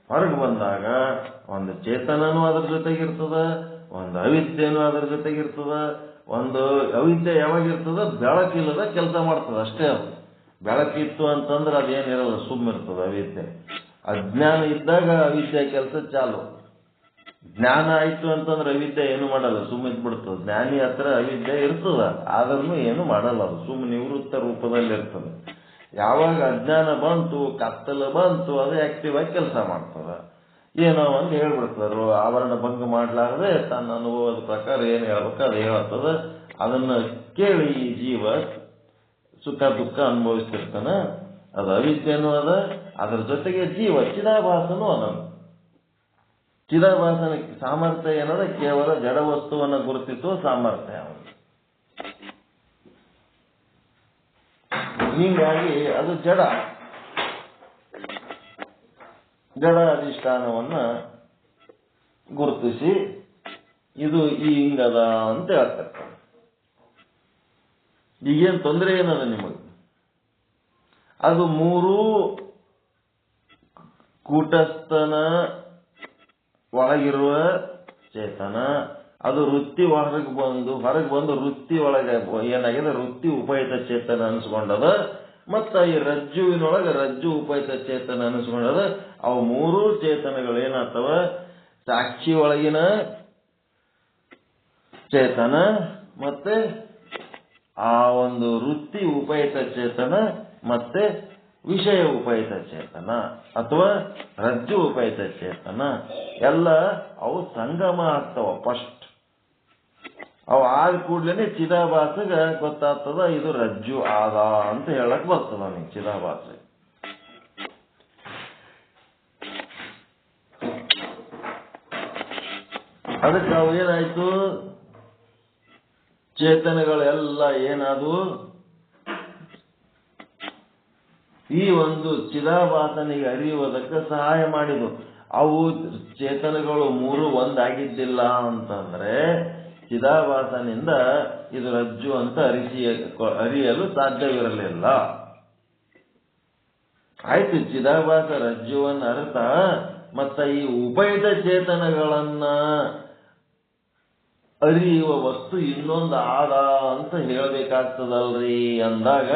ಹೊರಗೆ ಬಂದಾಗ ಒಂದು ಚೇತನನೂ ಅದ್ರ ಜೊತೆಗಿರ್ತದ, ಒಂದು ಅವಿದ್ಯೆನೂ ಅದ್ರ ಜೊತೆಗಿರ್ತದ. ಒಂದು ಅವಿದ್ಯೆ ಯಾವಾಗಿರ್ತದ, ಬೆಳಕಿಲ್ಲದ ಕೆಲಸ ಮಾಡ್ತದ ಅಷ್ಟೇ. ಅದು ಬೆಳಕಿತ್ತು ಅಂತಂದ್ರೆ ಅದೇನಿರಲ್ಲ, ಸುಮ್ಮಿರ್ತದೆ ಅವಿದ್ಯೆ. ಅಜ್ಞಾನ ಇದ್ದಾಗ ಅವಿದ್ಯೆ ಕೆಲಸ ಚಾಲು. ಜ್ಞಾನ ಆಯ್ತು ಅಂತಂದ್ರೆ ಅವಿದ್ಯೆ ಏನು ಮಾಡಲ್ಲ, ಸುಮ್ಮಿದ್ ಬಿಡ್ತದೆ. ಜ್ಞಾನಿ ಹತ್ರ ಅವಿದ್ಯೆ ಇರ್ತದ, ಆದ್ರೂ ಏನು ಮಾಡಲ್ಲ, ಅದು ಸುಮ್ಮನೆ ನಿವೃತ್ತ ರೂಪದಲ್ಲಿ ಇರ್ತದೆ. ಯಾವಾಗ ಅಜ್ಞಾನ ಬಂತು, ಕತ್ತಲು ಬಂತು, ಅದು ಆಕ್ಟಿವ್ ಆಗಿ ಕೆಲಸ ಮಾಡ್ತದ. ಏನೋ ಒಂದು ಹೇಳ್ಬಿಡ್ತಾರೋ, ಆವರಣ ಭಂಗ ಮಾಡ್ಲಾರ್ದೆ ತನ್ನ ಅನುಭವದ ಪ್ರಕಾರ ಏನು ಹೇಳ್ಬೇಕು ಅದು ಹೇಳ್ತದ. ಅದನ್ನ ಕೇಳಿ ಈ ಜೀವ ಸುಖ ದುಃಖ ಅನುಭವಿಸ್ತಿರ್ತಾನ. ಅದು ಅವಿದ್ಯೆನೂ ಅದ, ಅದ್ರ ಜೊತೆಗೆ ಜೀವ ಚಿದಾಭಾಸನೂ ಅದ. ಚಿದಾಭಾಸನ ಸಾಮರ್ಥ್ಯ ಏನದ, ಕೇವಲ ಜಡ ವಸ್ತುವನ್ನು ಗುರುತಿಸುವ ಸಾಮರ್ಥ್ಯ ಅವನು. ಹೀಗಾಗಿ ಅದು ಜಡ ಅಧಿಷ್ಠಾನವನ್ನ ಗುರುತಿಸಿ ಇದು ಈ ಹಿಂಗದ ಅಂತ ಹೇಳ್ತಿರ್ತಾರೆ. ಈಗೇನು ತೊಂದರೆ ಏನದ ನಿಮಗೆ? ಅದು ಮೂರೂ ಕೂಟಸ್ಥನ ಒಳಗಿರುವ ಚೇತನ, ಅದು ವೃತ್ತಿ ಹೊರಗೆ ಬಂದು ವೃತ್ತಿ ಒಳಗೆ ಏನಾಗಿದೆ, ವೃತ್ತಿ ಉಪಯುತ ಚೇತನ ಅನಿಸ್ಕೊಂಡದ. ಮತ್ತ ಈ ರಜ್ಜುವಿನೊಳಗೆ ರಜ್ಜು ಉಪಯುತ ಚೇತನ ಅನಿಸ್ಕೊಂಡದ. ಅವು ಮೂರೂ ಚೇತನಗಳೇನಾಗ್ತವ, ಸಾಕ್ಷಿ ಒಳಗಿನ ಚೇತನ ಮತ್ತೆ ಆ ಒಂದು ವೃತ್ತಿ ಉಪಯುತ ಚೇತನ ಮತ್ತೆ ವಿಷಯ ಉಪಯುತ ಚೇತನ ಅಥವಾ ರಜ್ಜು ಉಪಯುತ ಚೇತನ ಎಲ್ಲ ಅವು ಸಂಗಮ ಆಗ್ತಾವ. ಫಸ್ಟ್ ಅವು ಆದ ಕೂಡ್ಲೇನೆ ಚಿದಾಭಾಸಗ ಗೊತ್ತಾಗ್ತದ ಇದು ರಜ್ಜು ಆದ ಅಂತ ಹೇಳಕ್ ಬರ್ತದ ನೀವು ಚಿದಾಭಾಸ. ಅದಕ್ಕೆ ಅವು ಏನಾಯ್ತು, ಚೇತನಗಳೆಲ್ಲ ಏನಾದವು, ಈ ಒಂದು ಚಿದಾಭಾಸನಿಗೆ ಅರಿಯುವುದಕ್ಕೆ ಸಹಾಯ ಮಾಡಿದ್ವು. ಅವು ಚೇತನಗಳು ಮೂರು ಒಂದಾಗಿದ್ದಿಲ್ಲ ಅಂತಂದ್ರೆ ಚಿದಾಭಾಸನಿಂದ ಇದು ರಜ್ಜು ಅಂತ ಅರಿಯಲು ಸಾಧ್ಯವಿರಲಿಲ್ಲ. ಆಯ್ತು, ಚಿದಾಭಾಸ ರಜ್ಜುವನ್ನ ಅರ್ಥ ಮತ್ತ ಈ ಉಪಯುತ ಚೇತನಗಳನ್ನ ಅರಿಯುವ ವಸ್ತು ಇನ್ನೊಂದು ಆದ ಅಂತ ಹೇಳಬೇಕಾಗ್ತದಲ್ರಿ ಅಂದಾಗ,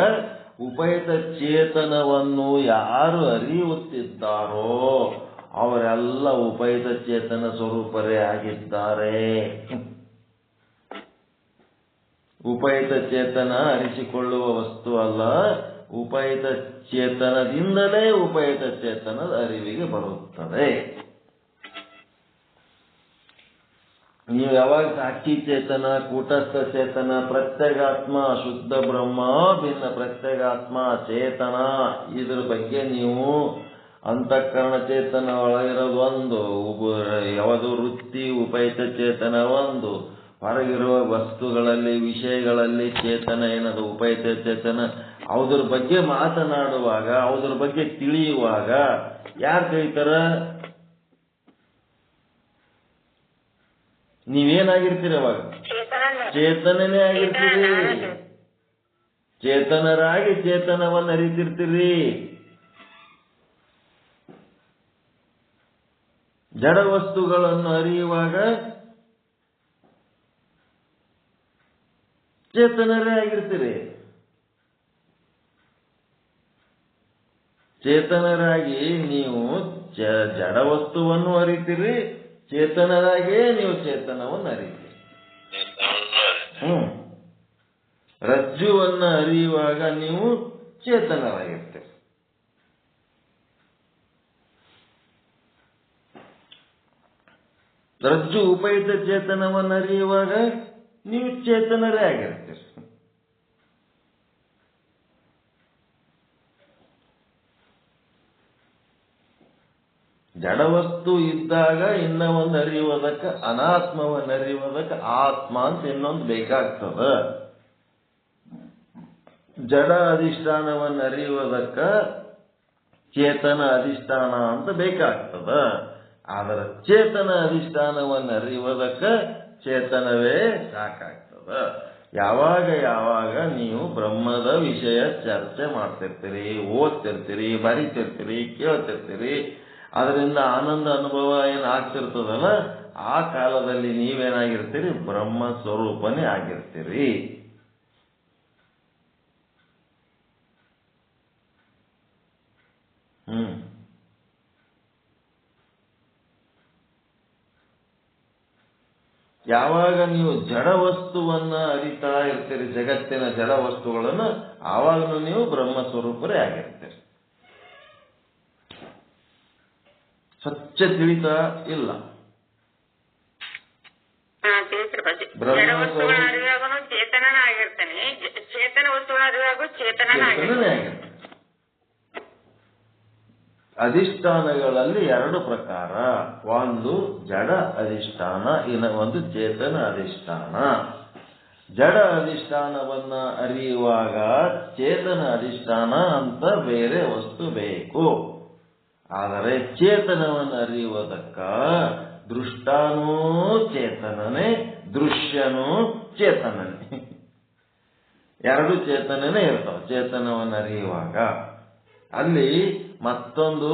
ಉಪಯುತ ಚೇತನವನ್ನು ಯಾರು ಅರಿಯುತ್ತಿದ್ದಾರೋ ಅವರೆಲ್ಲ ಉಪಯುತ ಚೇತನ ಸ್ವರೂಪರೇ ಆಗಿದ್ದಾರೆ. ಉಪಯುತ ಚೇತನ ಅರಿಸಿಕೊಳ್ಳುವ ವಸ್ತು ಅಲ್ಲ, ಉಪಯುತ ಚೇತನದಿಂದಲೇ ಉಪಯುತ ಚೇತನದ ಅರಿವಿಗೆ ಬರುತ್ತದೆ. ನೀವು ಯಾವಾಗ ಸಾಕ್ಷಿ ಚೇತನ, ಕೂಟಸ್ಥ ಚೇತನ, ಪ್ರತ್ಯೇಗಾತ್ಮ, ಶುದ್ಧ ಬ್ರಹ್ಮ, ಭಿನ್ನ ಪ್ರತ್ಯೇಗಾತ್ಮ, ಚೇತನ ಇದ್ರ ಬಗ್ಗೆ ನೀವು ಅಂತಃಕರಣ ಚೇತನ ಒಳಗಿರೋದು ಒಂದು, ಯಾವುದು ವೃತ್ತಿ ಉಪಯುತ ಚೇತನ ಒಂದು, ಹೊರಗಿರುವ ವಸ್ತುಗಳಲ್ಲಿ ವಿಷಯಗಳಲ್ಲಿ ಚೇತನ ಏನದು ಉಪಯುತ ಚೇತನ, ಅದ್ರ ಬಗ್ಗೆ ಮಾತನಾಡುವಾಗ ಅದ್ರ ಬಗ್ಗೆ ತಿಳಿಯುವಾಗ ಯಾರು ಕರೀತಾರ? ನೀವೇನಾಗಿರ್ತೀರಿ ಅವಾಗ? ಚೇತನನೇ ಆಗಿರ್ತೀರಿ. ಚೇತನರಾಗಿ ಚೇತನವನ್ನು ಅರಿತಿರ್ತೀರಿ. ಜಡ ವಸ್ತುಗಳನ್ನು ಅರಿಯುವಾಗ ಚೇತನರೇ ಆಗಿರ್ತೀರಿ. ಚೇತನರಾಗಿ ನೀವು ಜಡ ವಸ್ತುವನ್ನು ಅರಿತೀರಿ, ಚೇತನರಾಗಿಯೇ ನೀವು ಚೇತನವನ್ನು ಅರಿತೀರಿ. ರಜ್ಜುವನ್ನ ಅರಿಯುವಾಗ ನೀವು ಚೇತನರಾಗಿರ್ತೀರಿ. ರಜ್ಜು ಉಪಯುತ ಚೇತನವನ್ನು ಅರಿಯುವಾಗ ನೀವು ಚೇತನರೇ ಆಗಿರ್ತೀರಿ. ಜಡವಸ್ತು ಇದ್ದಾಗ ಇನ್ನ ಒಂದು ಅರಿಯುವುದಕ್ಕೆ, ಅನಾತ್ಮವನ್ನು ಅರಿಯುವುದಕ್ಕೆ ಆತ್ಮ ಅಂತ ಇನ್ನೊಂದು ಬೇಕಾಗ್ತದ. ಜಡ ಅಧಿಷ್ಠಾನವನ್ನು ಅರಿಯುವುದಕ್ಕ ಚೇತನ ಅಧಿಷ್ಠಾನ ಅಂತ ಬೇಕಾಗ್ತದ. ಆದರೆ ಚೇತನ ಅಧಿಷ್ಠಾನವನ್ನು ಅರಿಯುವುದಕ್ಕ ಚೇತನವೇ ಸಾಕಾಗ್ತದ. ಯಾವಾಗ ನೀವು ಬ್ರಹ್ಮದ ವಿಷಯ ಚರ್ಚೆ ಮಾಡ್ತಿರ್ತೀರಿ, ಓದ್ತಿರ್ತೀರಿ, ಬರೀತಿರ್ತೀರಿ, ಕೇಳ್ತಿರ್ತೀರಿ, ಅದರಿಂದ ಆನಂದ ಅನುಭವ ಏನಾಗ್ತಿರ್ತದಲ್ಲ, ಆ ಕಾಲದಲ್ಲಿ ನೀವೇನಾಗಿರ್ತೀರಿ? ಬ್ರಹ್ಮ ಸ್ವರೂಪನೇ ಆಗಿರ್ತೀರಿ. ಯಾವಾಗ ನೀವು ಜಡ ವಸ್ತುವನ್ನ ಅರಿತಾ ಇರ್ತೀರಿ, ಜಗತ್ತಿನ ಜಡ ವಸ್ತುಗಳನ್ನು, ಆವಾಗಲೂ ನೀವು ಬ್ರಹ್ಮಸ್ವರೂಪರೇ ಆಗಿರ್ತೀರಿ. ಸ್ವಚ್ಛ ತಿಳಿತಾ ಇಲ್ಲ. ಜಡ ವಸ್ತುಗಳ ಅರಿವಾಗೂ ಚೇತನನ ಆಗಿರ್ತಾನೆ, ಚೇತನ ವಸ್ತುಗಳ ಅರಿವಾಗೂ ಚೇತನನ ಆಗಿರ್ತಾನೆ. ಅಧಿಷ್ಠಾನಗಳಲ್ಲಿ ಎರಡು ಪ್ರಕಾರ, ಒಂದು ಜಡ ಅಧಿಷ್ಠಾನ, ಒಂದು ಚೇತನ ಅಧಿಷ್ಠಾನ. ಜಡ ಅಧಿಷ್ಠಾನವನ್ನ ಅರಿಯುವಾಗ ಚೇತನ ಅಧಿಷ್ಠಾನ ಅಂತ ಬೇರೆ ವಸ್ತು ಬೇಕು. ಆದರೆ ಚೇತನವನ್ನು ಅರಿಯುವುದಕ್ಕ ದೃಷ್ಟಾನೂ ಚೇತನನೇ, ದೃಶ್ಯನೂ ಚೇತನನೇ, ಎರಡು ಚೇತನನೇ ಇರ್ತಾವ ಚೇತನವನ್ನು ಅರಿಯುವಾಗ. ಅಲ್ಲಿ ಮತ್ತೊಂದು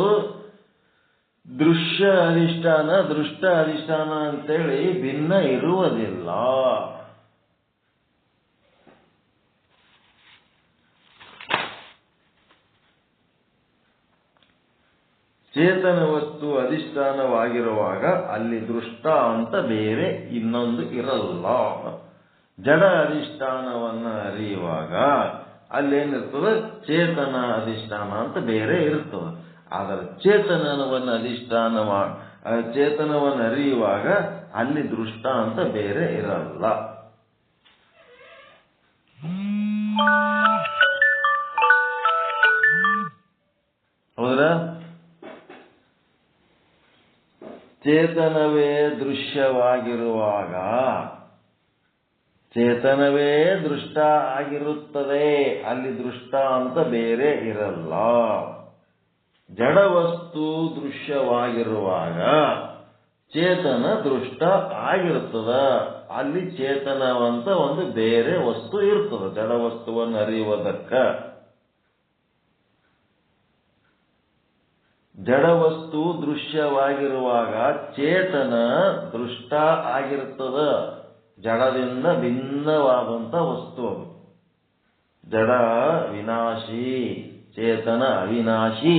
ದೃಶ್ಯ ಅಧಿಷ್ಠಾನ, ದೃಷ್ಟ ಅಧಿಷ್ಠಾನ ಅಂತೇಳಿ ಭಿನ್ನ ಇರುವುದಿಲ್ಲ. ಚೇತನ ವಸ್ತು ಅಧಿಷ್ಠಾನವಾಗಿರುವಾಗ ಅಲ್ಲಿ ದೃಷ್ಟ ಅಂತ ಬೇರೆ ಇನ್ನೊಂದು ಇರಲ್ಲ. ಜಡ ಅಧಿಷ್ಠಾನವನ್ನ ಅರಿಯುವಾಗ ಅಲ್ಲೇನಿರ್ತದೆ, ಚೇತನ ಅಧಿಷ್ಠಾನ ಅಂತ ಬೇರೆ ಇರ್ತದೆ. ಆದರೆ ಚೇತನವನ್ನು ಅರಿಯುವಾಗ ಅಲ್ಲಿ ದೃಷ್ಟ ಅಂತ ಬೇರೆ ಇರಲ್ಲ. ಹೌದಾ? ಚೇತನವೇ ದೃಶ್ಯವಾಗಿರುವಾಗ ಚೇತನವೇ ದೃಷ್ಟ ಆಗಿರುತ್ತದೆ, ಅಲ್ಲಿ ದೃಷ್ಟ ಅಂತ ಬೇರೆ ಇರಲ್ಲ. ಜಡವಸ್ತು ದೃಶ್ಯವಾಗಿರುವಾಗ ಚೇತನ ದೃಷ್ಟ ಆಗಿರ್ತದ, ಅಲ್ಲಿ ಚೇತನವಂತ ಒಂದು ಬೇರೆ ವಸ್ತು ಇರ್ತದೆ ಜಡವಸ್ತುವನ್ನು ಅರಿಯುವುದಕ್ಕ. ಜಡವಸ್ತು ದೃಶ್ಯವಾಗಿರುವಾಗ ಚೇತನ ದೃಷ್ಟ ಆಗಿರ್ತದ, ಜಡದಿಂದ ಭಿನ್ನವಾದಂತ ವಸ್ತು ಅದು. ಜಡ ವಿನಾಶಿ, ಚೇತನ ಅವಿನಾಶಿ.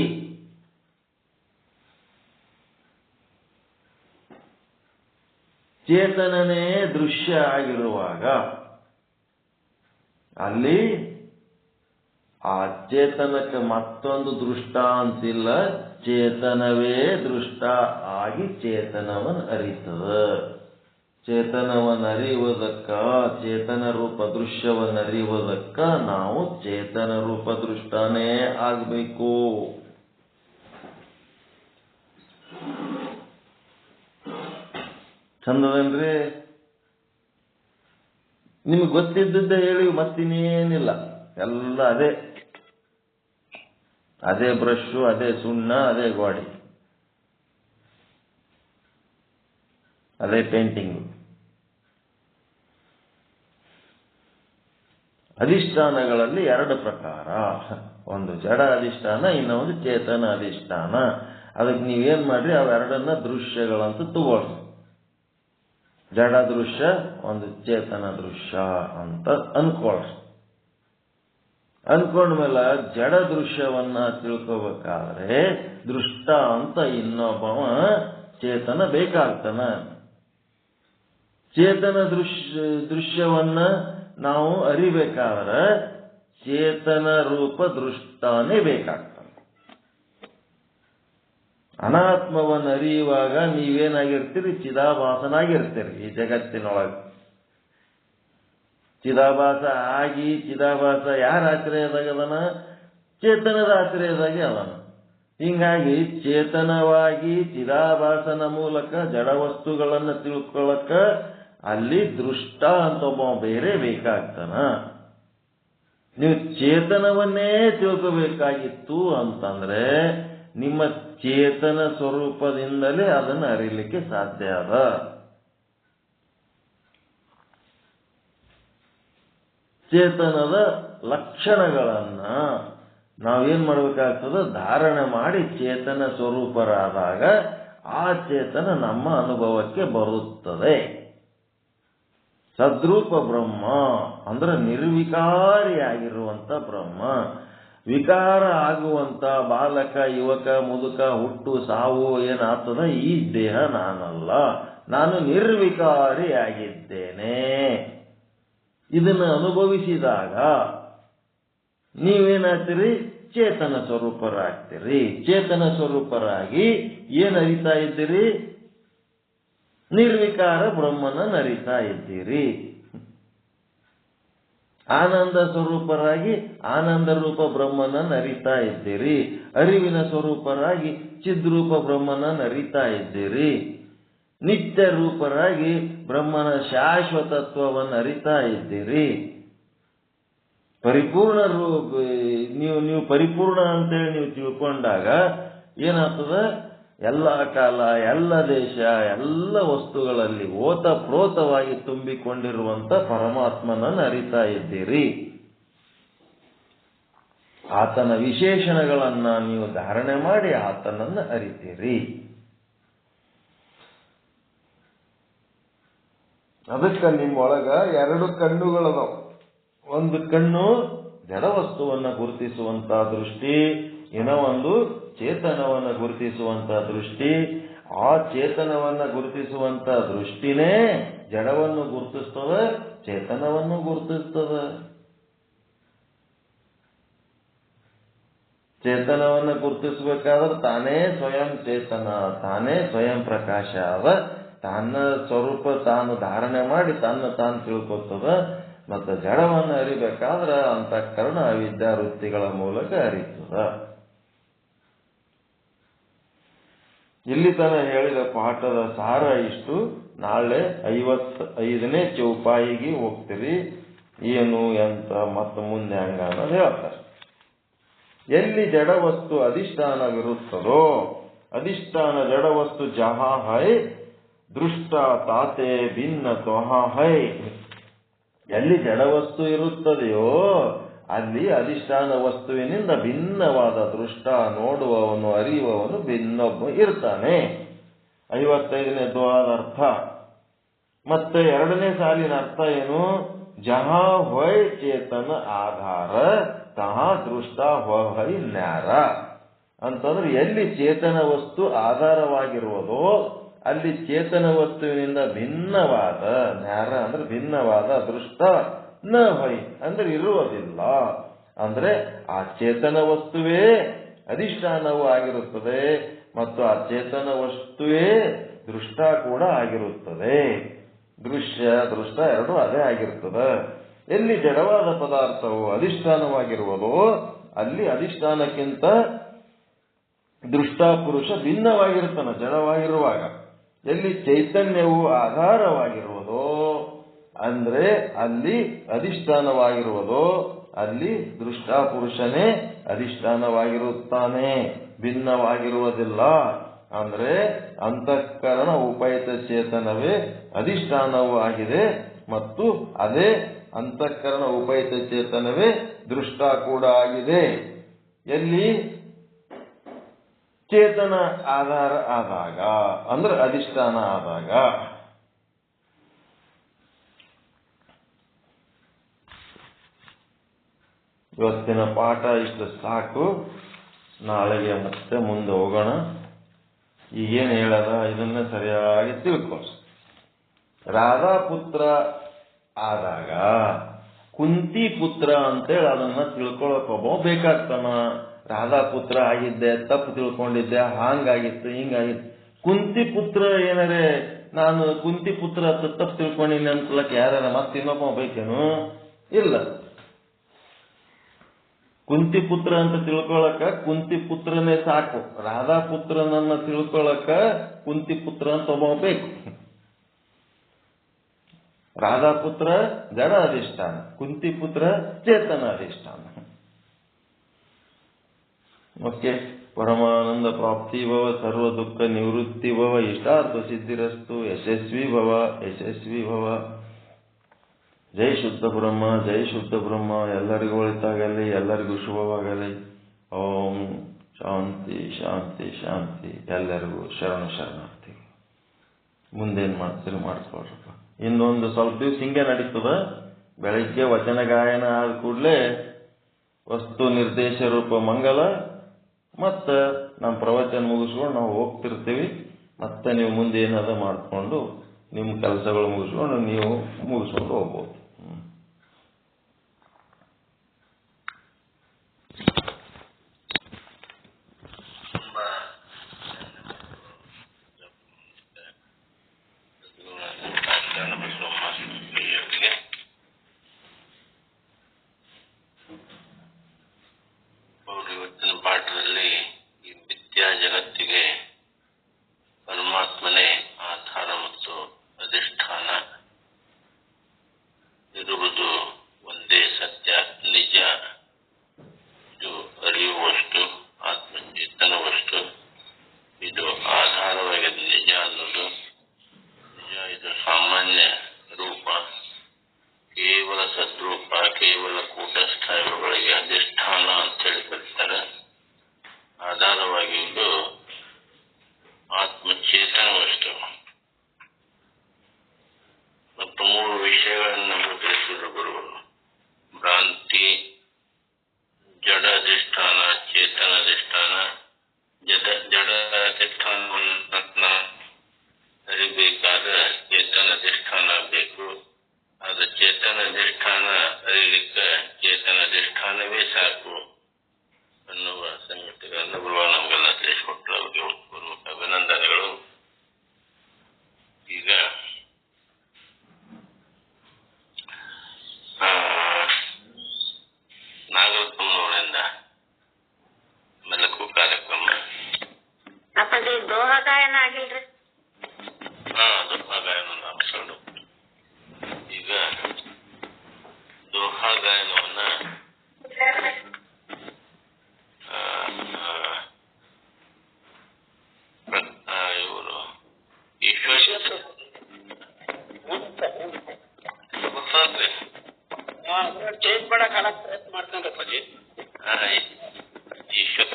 ಚೇತನನೇ ದೃಶ್ಯ ಆಗಿರುವಾಗ ಅಲ್ಲಿ ಆ ಚೇತನಕ್ಕೆ ಮತ್ತೊಂದು ದೃಷ್ಟ ಅಂತಿಲ್ಲ, ಚೇತನವೇ ದೃಷ್ಟ ಆಗಿ ಚೇತನವನ್ನು ಅರಿತದ. ಚೇತನವನ್ನು ಅರಿಯುವುದಕ್ಕ, ಚೇತನ ರೂಪ ದೃಶ್ಯವನ್ನು ಅರಿಯುವುದಕ್ಕ ನಾವು ಚೇತನ ರೂಪ ದೃಷ್ಟನೇ ಆಗಬೇಕು. ಚಂದವೇನ್ರಿ? ನಿಮ್ಗೆ ಗೊತ್ತಿದ್ದದ್ದೇ ಹೇಳಿ, ಮತ್ತಿನ್ನೇನಿಲ್ಲ, ಎಲ್ಲ ಅದೇ ಅದೇ ಬ್ರಷು, ಅದೇ ಸುಣ್ಣ, ಅದೇ ಗೋಡೆ, ಅದೇ ಪೇಂಟಿಂಗು. ಅಧಿಷ್ಠಾನಗಳಲ್ಲಿ ಎರಡು ಪ್ರಕಾರ, ಒಂದು ಜಡ ಅಧಿಷ್ಠಾನ, ಇನ್ನೊಂದು ಚೇತನ ಅಧಿಷ್ಠಾನ. ಅದಕ್ಕೆ ನೀವೇನ್ ಮಾಡ್ರಿ, ಅವೆರಡನ್ನ ದೃಶ್ಯಗಳಂತ ತಗೊಳ್ರಿ. ಜಡ ದೃಶ್ಯ, ಒಂದು ಚೇತನ ದೃಶ್ಯ ಅಂತ ಅನ್ಕೊಳ್ರಿ. ಅನ್ಕೊಂಡ್ಮೇಲೆ ಜಡ ದೃಶ್ಯವನ್ನ ತಿಳ್ಕೋಬೇಕಾದ್ರೆ ದೃಷ್ಟ ಅಂತ ಇನ್ನೊಬ್ಬವ ಚೇತನ ಬೇಕಾಗ್ತಾನ. ಚೇತನ ದೃಶ್ಯವನ್ನ ನಾವು ಅರಿಬೇಕಾದ್ರೆ ಚೇತನ ರೂಪ ದೃಷ್ಟಾನೇ ಬೇಕಾಗ್ತಾನೆ. ಅನಾತ್ಮವನ್ನು ಅರಿಯುವಾಗ ನೀವೇನಾಗಿರ್ತೀರಿ? ಚಿದಾಭಾಸನಾಗಿರ್ತೀರಿ. ಈ ಜಗತ್ತಿನೊಳಗೆ ಚಿದಾಭಾಸ ಆಗಿ, ಚಿದಾಭಾಸ ಯಾರ ಆಶ್ರಯದಾಗ ಅದನ? ಚೇತನದ ಆಶ್ರಯದಾಗಿ ಅದನ. ಹಿಂಗಾಗಿ ಚೇತನವಾಗಿ ಚಿದಾಭಾಸನ ಮೂಲಕ ಜಡ ವಸ್ತುಗಳನ್ನು ತಿಳ್ಕೊಳ್ಳಕ ಅಲ್ಲಿ ದೃಷ್ಟ ಅಂತ ಒಬ್ಬ ಬೇರೆ ಬೇಕಾಗ್ತಾನ. ನೀವು ಚೇತನವನ್ನೇ ತಿಳ್ಕೋಬೇಕಾಗಿತ್ತು ಅಂತಂದ್ರೆ ನಿಮ್ಮ ಚೇತನ ಸ್ವರೂಪದಿಂದಲೇ ಅದನ್ನು ಅರಿಲಿಕ್ಕೆ ಸಾಧ್ಯ ಅದ. ಚೇತನದ ಲಕ್ಷಣಗಳನ್ನ ನಾವೇನ್ ಮಾಡ್ಬೇಕಾಗ್ತದ? ಧಾರಣೆ ಮಾಡಿ ಚೇತನ ಸ್ವರೂಪರಾದಾಗ ಆ ಚೇತನ ನಮ್ಮ ಅನುಭವಕ್ಕೆ ಬರುತ್ತದೆ. ಸದ್ರೂಪ ಬ್ರಹ್ಮ ಅಂದ್ರೆ ನಿರ್ವಿಕಾರಿಯಾಗಿರುವಂತ ಬ್ರಹ್ಮ. ವಿಕಾರ ಆಗುವಂತ ಬಾಲಕ, ಯುವಕ, ಮುದುಕ, ಹುಟ್ಟು, ಸಾವು ಏನಾಗ್ತದ, ಈ ದೇಹ ನಾನಲ್ಲ, ನಾನು ನಿರ್ವಿಕಾರಿಯಾಗಿದ್ದೇನೆ. ಇದನ್ನು ಅನುಭವಿಸಿದಾಗ ನೀವೇನಾಗ್ತೀರಿ? ಚೇತನ ಸ್ವರೂಪರಾಗ್ತೀರಿ. ಚೇತನ ಸ್ವರೂಪರಾಗಿ ಏನ್ ಅರಿತಾ ಇದ್ದೀರಿ? ನಿರ್ವಿಕಾರ ಬ್ರಹ್ಮನ ಅರಿತಾ ಇದ್ದೀರಿ. ಆನಂದ ಸ್ವರೂಪರಾಗಿ ಆನಂದ ರೂಪ ಬ್ರಹ್ಮನನ್ನು ಅರಿತಾ ಇದ್ದೀರಿ. ಅರಿವಿನ ಸ್ವರೂಪರಾಗಿ ಚಿದ್ರೂಪ ಬ್ರಹ್ಮನನ್ನು ಅರಿತಾ ಇದ್ದೀರಿ. ನಿತ್ಯ ರೂಪರಾಗಿ ಬ್ರಹ್ಮನ ಶಾಶ್ವತತ್ವವನ್ನು ಅರಿತಾ ಇದ್ದೀರಿ. ಪರಿಪೂರ್ಣ ನೀವು ಪರಿಪೂರ್ಣ ಅಂತೇಳಿ ನೀವು ತಿಳ್ಕೊಂಡಾಗ ಏನಾಗ್ತದ? ಎಲ್ಲ ಕಾಲ, ಎಲ್ಲ ದೇಶ, ಎಲ್ಲ ವಸ್ತುಗಳಲ್ಲಿ ಓತಪ್ರೋತವಾಗಿ ತುಂಬಿಕೊಂಡಿರುವಂತ ಪರಮಾತ್ಮನನ್ನು ಅರಿತಾ ಇದ್ದೀರಿ. ಆತನ ವಿಶೇಷಣಗಳನ್ನ ನೀವು ಧಾರಣೆ ಮಾಡಿ ಆತನನ್ನು ಅರಿತೀರಿ. ಅದಕ್ಕೆ ನಿಮ್ಮೊಳಗ ಎರಡು ಕಣ್ಣುಗಳದಾವ. ಒಂದು ಕಣ್ಣು ಜಡವಸ್ತುವನ್ನ ಗುರುತಿಸುವಂತ ದೃಷ್ಟಿ, ಇನ್ನೊಂದು ಚೇತನವನ್ನ ಗುರುತಿಸುವಂತ ದೃಷ್ಟಿ. ಆ ಚೇತನವನ್ನ ಗುರುತಿಸುವಂತ ದೃಷ್ಟಿನೇ ಜಡವನ್ನು ಗುರುತಿಸ್ತದ, ಚೇತನವನ್ನು ಗುರುತಿಸ್ತದ. ಚೇತನವನ್ನು ಗುರುತಿಸಬೇಕಾದ್ರೆ ತಾನೇ ಸ್ವಯಂ ಚೇತನ, ತಾನೇ ಸ್ವಯಂ ಪ್ರಕಾಶ ಅದ, ತನ್ನ ಸ್ವರೂಪ ತಾನು ಧಾರಣೆ ಮಾಡಿ ತಾನು ತಿಳ್ಕೊತದ. ಮತ್ತು ಜಡವನ್ನು ಅರಿಬೇಕಾದ್ರೆ ಅಂತಃಕರಣ ವಿದ್ಯಾವೃತ್ತಿಗಳ ಮೂಲಕ ಅರಿತದ. ಇಲ್ಲಿ ತನ ಹೇಳಿದ ಪಾಠದ ಸಾರ ಇಷ್ಟು. ನಾಳೆ 55ನೇ ಚೌಪಾಯಿಗೆ ಹೋಗ್ತೀರಿ. ಏನು ಎಂತ ಮತ್ತು ಮುಂದೆ ಹಂಗ ಅನ್ನೋದು ಹೇಳ್ತಾರೆ. ಎಲ್ಲಿ ಜಡವಸ್ತು ಅಧಿಷ್ಠಾನವಿರುತ್ತದೋ, ಅಧಿಷ್ಠಾನ ಜಡವಸ್ತು ಜಹಾ ಹೈ ದೃಷ್ಟ ತಾತೆ ಭಿನ್ನ ತ್ವಹಾ ಹೈ. ಎಲ್ಲಿ ಜಡವಸ್ತು ಇರುತ್ತದೆಯೋ ಅಲ್ಲಿ ಅಧಿಷ್ಠಾನ ವಸ್ತುವಿನಿಂದ ಭಿನ್ನವಾದ ದೃಷ್ಟ, ನೋಡುವವನು, ಅರಿಯುವವನು ಭಿನ್ನೊಬ್ಬ ಇರ್ತಾನೆ. 55ನೇ ದ್ವಾದ ಅರ್ಥ. ಮತ್ತೆ 2ನೇ ಸಾಲಿನ ಅರ್ಥ ಏನು? ಜಹಾ ಹೊಯ್ ಚೇತನ ಆಧಾರ ತಹಾ ದೃಷ್ಟ ಹೊಯ್ ನ್ಯಾರ ಅಂತಂದ್ರೆ ಎಲ್ಲಿ ಚೇತನ ವಸ್ತು ಆಧಾರವಾಗಿರುವುದೋ ಅಲ್ಲಿ ಚೇತನ ವಸ್ತುವಿನಿಂದ ಭಿನ್ನವಾದ, ನ್ಯಾರ ಅಂದ್ರೆ ಭಿನ್ನವಾದ, ದೃಷ್ಟ ನ ಹೊಯ್ ಅಂದ್ರೆ ಇರುವುದಿಲ್ಲ. ಅಂದ್ರೆ ಆ ಚೇತನ ವಸ್ತುವೇ ಅಧಿಷ್ಠಾನವೂ ಆಗಿರುತ್ತದೆ ಮತ್ತು ಆ ಚೇತನ ವಸ್ತುವೇ ದೃಷ್ಟ ಕೂಡ ಆಗಿರುತ್ತದೆ. ದೃಶ್ಯ ದೃಷ್ಟ ಎರಡು ಅದೇ ಆಗಿರುತ್ತದೆ. ಎಲ್ಲಿ ಜಡವಾದ ಪದಾರ್ಥವು ಅಧಿಷ್ಠಾನವಾಗಿರುವುದೋ ಅಲ್ಲಿ ಅಧಿಷ್ಠಾನಕ್ಕಿಂತ ದೃಷ್ಟ ಪುರುಷ ಭಿನ್ನವಾಗಿರ್ತಾನೆ ಜಡವಾಗಿರುವಾಗ. ಎಲ್ಲಿ ಚೈತನ್ಯವು ಆಧಾರವಾಗಿರುವುದೋ ಅಂದ್ರೆ ಅಲ್ಲಿ ಅಧಿಷ್ಠಾನವಾಗಿರುವುದೋ ಅಲ್ಲಿ ದೃಷ್ಟ ಪುರುಷನೇ ಅಧಿಷ್ಠಾನವಾಗಿರುತ್ತಾನೆ, ಭಿನ್ನವಾಗಿರುವುದಿಲ್ಲ. ಅಂದ್ರೆ ಅಂತಃಕರಣ ಉಪಯುಕ್ತ ಚೇತನವೇ ಅಧಿಷ್ಠಾನವೂ ಆಗಿದೆ ಮತ್ತು ಅದೇ ಅಂತಃಕರಣ ಉಪಯುಕ್ತ ಚೇತನವೇ ದೃಷ್ಟ ಕೂಡ ಆಗಿದೆ. ಎಲ್ಲಿ ಚೇತನ ಆಧಾರ ಆದಾಗ ಅಂದ್ರೆ ಅಧಿಷ್ಠಾನ ಆದಾಗ. ಇವತ್ತಿನ ಪಾಠ ಇಷ್ಟು ಸಾಕು. ನಾಳೆಗೆ ಮತ್ತೆ ಮುಂದೆ ಹೋಗೋಣ. ಈಗೇನು ಹೇಳದ ಇದನ್ನ ಸರಿಯಾಗಿ ತಿಳ್ಕೊ. ರಾಧಾಪುತ್ರ ಆದಾಗ ಕುಂತಿ ಪುತ್ರ ಅಂತೇಳಿ ಅದನ್ನ ತಿಳ್ಕೊಳಕ್ ಒಬ್ಬ ಬೇಕಾಗ್ತಾನ. ರಾಧಾಪುತ್ರ ಆಗಿದ್ದೆ, ತಪ್ಪು ತಿಳ್ಕೊಂಡಿದ್ದೆ, ಹಾಂಗಾಗಿತ್ತು ಹಿಂಗಾಗಿತ್ತು. ಕುಂತಿ ಪುತ್ರ ಏನಾರೆ ನಾನು ಕುಂತಿ ಪುತ್ರ ತಪ್ಪು ತಿಳ್ಕೊಂಡಿನಿ ಅಂತಲಕ್ ಯಾರ ಮತ್ತೆ ಇನ್ನೊಬ್ಬ ಬೇಕೇನು? ಇಲ್ಲ. ಕುಂತಿ ಪುತ್ರ ಅಂತ ತಿಳ್ಕೊಳಕ ಕುಂತಿ ಪುತ್ರನೇ ಸಾಕು. ರಾಧಾಪುತ್ರನನ್ನ ತಿಳ್ಕೊಳಕ ಕುಂತಿ ಪುತ್ರ ಅಂತ ಒಬ್ಬ ಬೇಕು. ರಾಧಾಪುತ್ರ ಜಡ ಅಧಿಷ್ಠಾನ, ಕುಂತಿ ಪುತ್ರ ಚೇತನ ಅಧಿಷ್ಠಾನ. ಓಕೆ. ಪರಮಾನಂದ ಪ್ರಾಪ್ತಿ ಭವ, ಸರ್ವ ದುಃಖ ನಿವೃತ್ತಿ ಭವ, ಇಷ್ಟಾರ್ಥ ಸಿದ್ಧಿರಸ್ತು, ಯಶಸ್ವಿ ಭವ, ಯಶಸ್ವಿ ಭವ. ಜೈ ಶುದ್ಧ ಬ್ರಹ್ಮ, ಜೈ ಶುದ್ಧ ಬ್ರಹ್ಮ. ಎಲ್ಲರಿಗೂ ಒಳಿತಾಗಲಿ, ಎಲ್ಲರಿಗೂ ಶುಭವಾಗಲಿ. ಓಂ ಶಾಂತಿ ಶಾಂತಿ ಶಾಂತಿ. ಎಲ್ಲರಿಗೂ ಶರಣಾರ್ಥಿ. ಮುಂದೇನ್ ಮಾಡ್ತೀರಿ ಮಾಡ್ಕೊಳ್ರಪ್ಪ. ಇನ್ನೊಂದು ಸ್ವಲ್ಪ ದಿವಸ ಹಿಂಗೆ ನಡೀತದ. ಬೆಳಿಗ್ಗೆ ವಚನ ಗಾಯನ ಆದ ಕೂಡಲೇ ವಸ್ತು ನಿರ್ದೇಶ ರೂಪ ಮಂಗಲ. ಮತ್ತು ನಮ್ಮ ಪ್ರವಚನ ಮುಗಿಸ್ಕೊಂಡು ನಾವು ಹೋಗ್ತಿರ್ತೀವಿ. ಮತ್ತೆ ನೀವು ಮುಂದೆ ಏನಾದ ಮಾಡಿಕೊಂಡು ನಿಮ್ಮ ಕೆಲಸಗಳು ಮುಗಿಸ್ಕೊಂಡು ನೀವು ಮುಗಿಸ್ಕೊಂಡು ಹೋಗ್ಬೋದು. ಇವತ್ತಿನ ಪಾಠದಲ್ಲಿ ಈ ಮಿಥ್ಯಾ ಜಗತ್ತಿಗೆ ಪರಮಾತ್ಮನೇ ಆಧಾರ ಮತ್ತು ಅಧಿಷ್ಠಾನ ಇರುವುದು ಒಂದೇ ಸತ್ಯ, ನಿಜ. ಇದು ಅರಿಯುವಷ್ಟು, ಆತ್ಮಚೇತನವಷ್ಟು ಇದು ಆಧಾರವಾಗಿದೆ. ನಿಜ ಅನ್ನೋದು ನಿಜ, ಇದು ಸಾಮಾನ್ಯ ರೂಪ, ಕೇವಲ ಸದ್ರೂಪ, ಕೇವಲ ಕೂಟಸ್ಥ ಇವುಗಳಿಗೆ ಅಧಿಷ್ಠಾನ ಅಂತ ಹೇಳಿ ಕರೀತಾರೆ. ಆಧಾರವಾಗಿ ಇದು ಆತ್ಮಚೇತನವಷ್ಟು. ಮತ್ತು 3 ವಿಷಯಗಳನ್ನು ನಮಗೆ ತಿಳಿಸಿದರು ಗುರುಗಳು. ಭ್ರಾಂತಿ, ಜಡ ಅಧಿಷ್ಠಾನ, ಚೇತನ ಅಧಿಷ್ಠಾನ. ಜಡ ಅಧಿಷ್ಠಾನವನ್ನು ಅರಿಬೇಕಾದ್ರೆ ಚೇತನ ಅಧಿಷ್ಠಾನ ಬೇಕು. ಅದು ಚೇತನ ಅಧಿಷ್ಠಾನ ಅರಿಲಿಕ್ಕೆ ಚೇತನ ಅಧಿಷ್ಠಾನವೇ ಸಾಕು ಅನ್ನುವ ಸಂಗತಿಗಳನ್ನು ಗುರುಗಳು ನಮಗೆಲ್ಲ ತಿಳಿಸಿಕೊಟ್ಟರು. ಅವರಿಗೆ ಪೂರ್ವಕ ಅಭಿನಂದನೆಗಳು. ಈಗ ನಾಗರತ್ನವರಿಂದ ಮೆಲುಕು ಕಾರ್ಯಕ್ರಮ. ಅಪ್ಪಾಜಿ ದೋಹ ಗಾಯನ ಆಗಿಲ್ರಿ? ದೋಹಾ ಗಾಯನ ಅಂಶಗಳು. ಈಗ ದೋಹಾ ಗಾಯನವನ್ನ ಇವರು ಗೊತ್ತಾದ್ರಿ ಚೇಂಜ್ ಮಾಡಕ್ ಪ್ರಯತ್ನ ಮಾಡ್ತಾನೆ ಅಪ್ಪಾಜಿ. ಈಶ್ವರ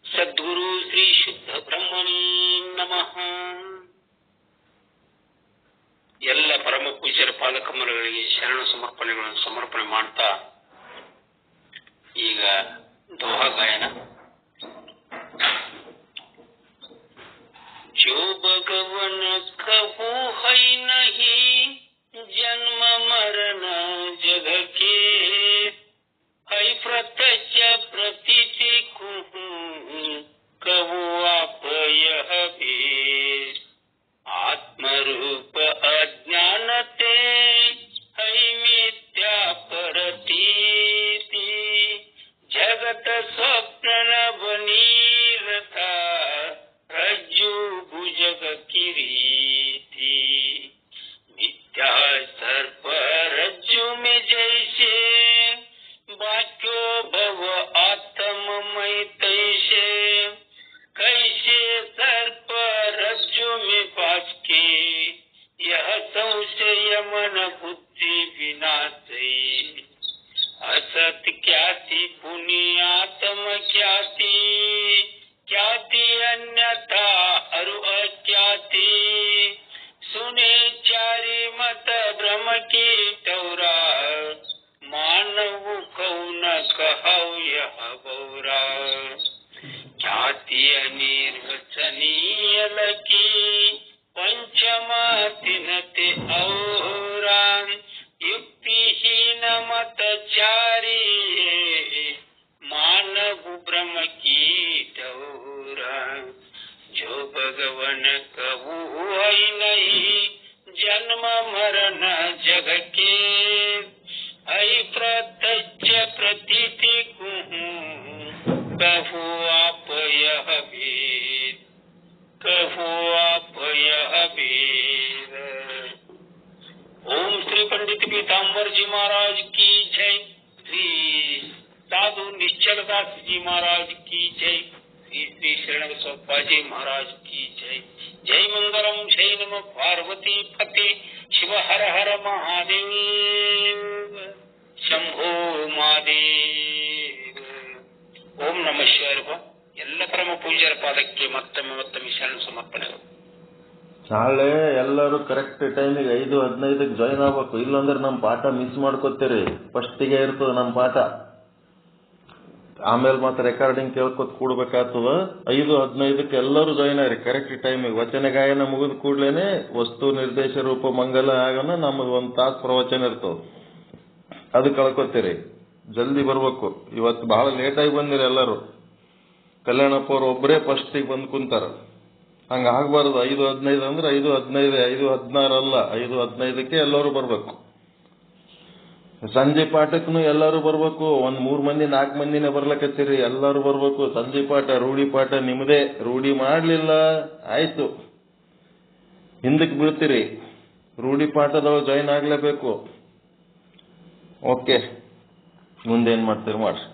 ಸದ್ಗುರು ಶ್ರೀ ಶುದ್ಧ ಬ್ರಹ್ಮಣೇ ನಮಃ. ಎಲ್ಲ ಪರಮ ಪೂಜ್ಯರ ಪಾದಕಮಲಗಳಿಗೆ ಶರಣ ಸಮರ್ಪಣೆಗಳನ್ನು ಸಮರ್ಪಣೆ ಮಾಡ್ತಾ ಈಗ ದೋಹಾ ಗಾಯನ. जो भगवन कबू है नहीं जन्म मरण जग के है प्रत्यक्ष प्रतीति कबू आप यह भी आत्मरूप अज्ञानते है मिथ्या प्रतीति जगत स्वप्न बनी रथा रज्जु भुजग किरीटी मिथ्या सर्प रज्जु में जैसे वाक्यो भव आत्ममय तैसे कैसे सर्प रज्जु में पास के यह संशय मन बुद्धि विनाशे असत ख्याति पुण्यात्म ख्याति ख्याति अन्यथा अरु अख्याति सुने चारी मत भ्रम की टौरा मानव कौन कहौ यह गौरा ख्याति अनिर्वचनीय लकी पंचमा तिनते औरा युक्तिहीन मत चारी मानव ब्रह्म की टौरा जो भगवन कबू है नहीं जन्म मरण जग के है प्रत्यक्ष प्रतीति कहू आप यह वेद कहू आप यह वेद। ओम श्री पंडित पीताम्बर जी महाराज की जय। श्री साधु निश्चलदास जी महाराज की जय। श्री श्री शरण बसवप्पा जी महाराज की जय। जय मंगलम जय नमः पार्वती पति शिव ಶಿವ ಹರ ಹರ ಮಹಾದೇವ ಶಂಭೋ ಮಹಾದೇವ. ಓಂ ನಮಃ ಶಿವಾಯ. ಎಲ್ಲ ಪರಮ ಪೂಜ್ಯರ ಪಾದಕ್ಕೆ ಮತ್ತೊಮ್ಮೆ ಶರಣ ಸಮರ್ಪಣೆ. ನಾಳೆ ಎಲ್ಲರೂ ಕರೆಕ್ಟ್ ಟೈಮಿಗೆ 5:15 ಜಾಯಿನ್ ಆಗ್ಬೇಕು, ಇಲ್ಲಾಂದ್ರೆ ನಮ್ಮ ಪಾಠ ಮಿಸ್ ಮಾಡ್ಕೋತೀರಿ. ಫಸ್ಟಿಗೆ ಇರ್ತದೆ ನಮ್ಮ ಪಾಠ, ಆಮೇಲೆ ಮತ್ತೆ ರೆಕಾರ್ಡಿಂಗ್ ಕೇಳ್ಕೊತ ಕೂಡ್ಬೇಕಾಗ್ತದ. 5:15 ಎಲ್ಲರೂ ಜಾಯಿನ್ ಆಗ್ರಿ ಕರೆಕ್ಟ್ ಟೈಮಿಗೆ. ವಚನ ಗಾಯನ ಮುಗಿದ ಕೂಡ್ಲೇನೆ ವಸ್ತು ನಿರ್ದೇಶ ರೂಪ ಮಂಗಲ ಆಗೋಣ. ನಮ್ಮದು 1 ತಾಸು ಪ್ರವಚನ ಇರ್ತದೆ, ಅದು ಕಳ್ಕೊತೀರಿ. ಜಲ್ದಿ ಬರ್ಬೇಕು. ಇವತ್ತು ಬಹಳ ಲೇಟಾಗಿ ಬಂದಿರಿ ಎಲ್ಲರೂ. ಕಲ್ಯಾಣಪ್ಪ ಅವ್ರು ಒಬ್ಬರೇ ಫಸ್ಟಿಗೆ ಬಂದು ಕುಂತಾರ. ಹಂಗ ಆಗ್ಬಾರ್ದು. 5:15 ಅಂದ್ರೆ 5:15, 5:16 ಅಲ್ಲ, 5:15 ಎಲ್ಲರೂ ಬರ್ಬೇಕು. ಸಂಜೆ ಪಾಠಕ್ಕೂ ಎಲ್ಲರೂ ಬರ್ಬೇಕು. 3 ಮಂದಿ 4 ಮಂದಿನೇ ಬರ್ಲಕತ್ತೀರಿ, ಎಲ್ಲರೂ ಬರ್ಬೇಕು. ಸಂಜೆ ಪಾಠ ರೂಢಿ ಪಾಠ ನಿಮ್ದೇ. ರೂಢಿ ಮಾಡ್ಲಿಲ್ಲ ಆಯ್ತು, ಹಿಂದಕ್ಕೆ ಬೀಳ್ತೀರಿ. ರೂಢಿ ಪಾಠದೊಳಗೆ ಜಾಯಿನ್ ಆಗ್ಲೇಬೇಕು. ಓಕೆ, ಮುಂದೇನ್ ಮಾಡ್ತೀರಿ ಮಾಡ್ರಿ.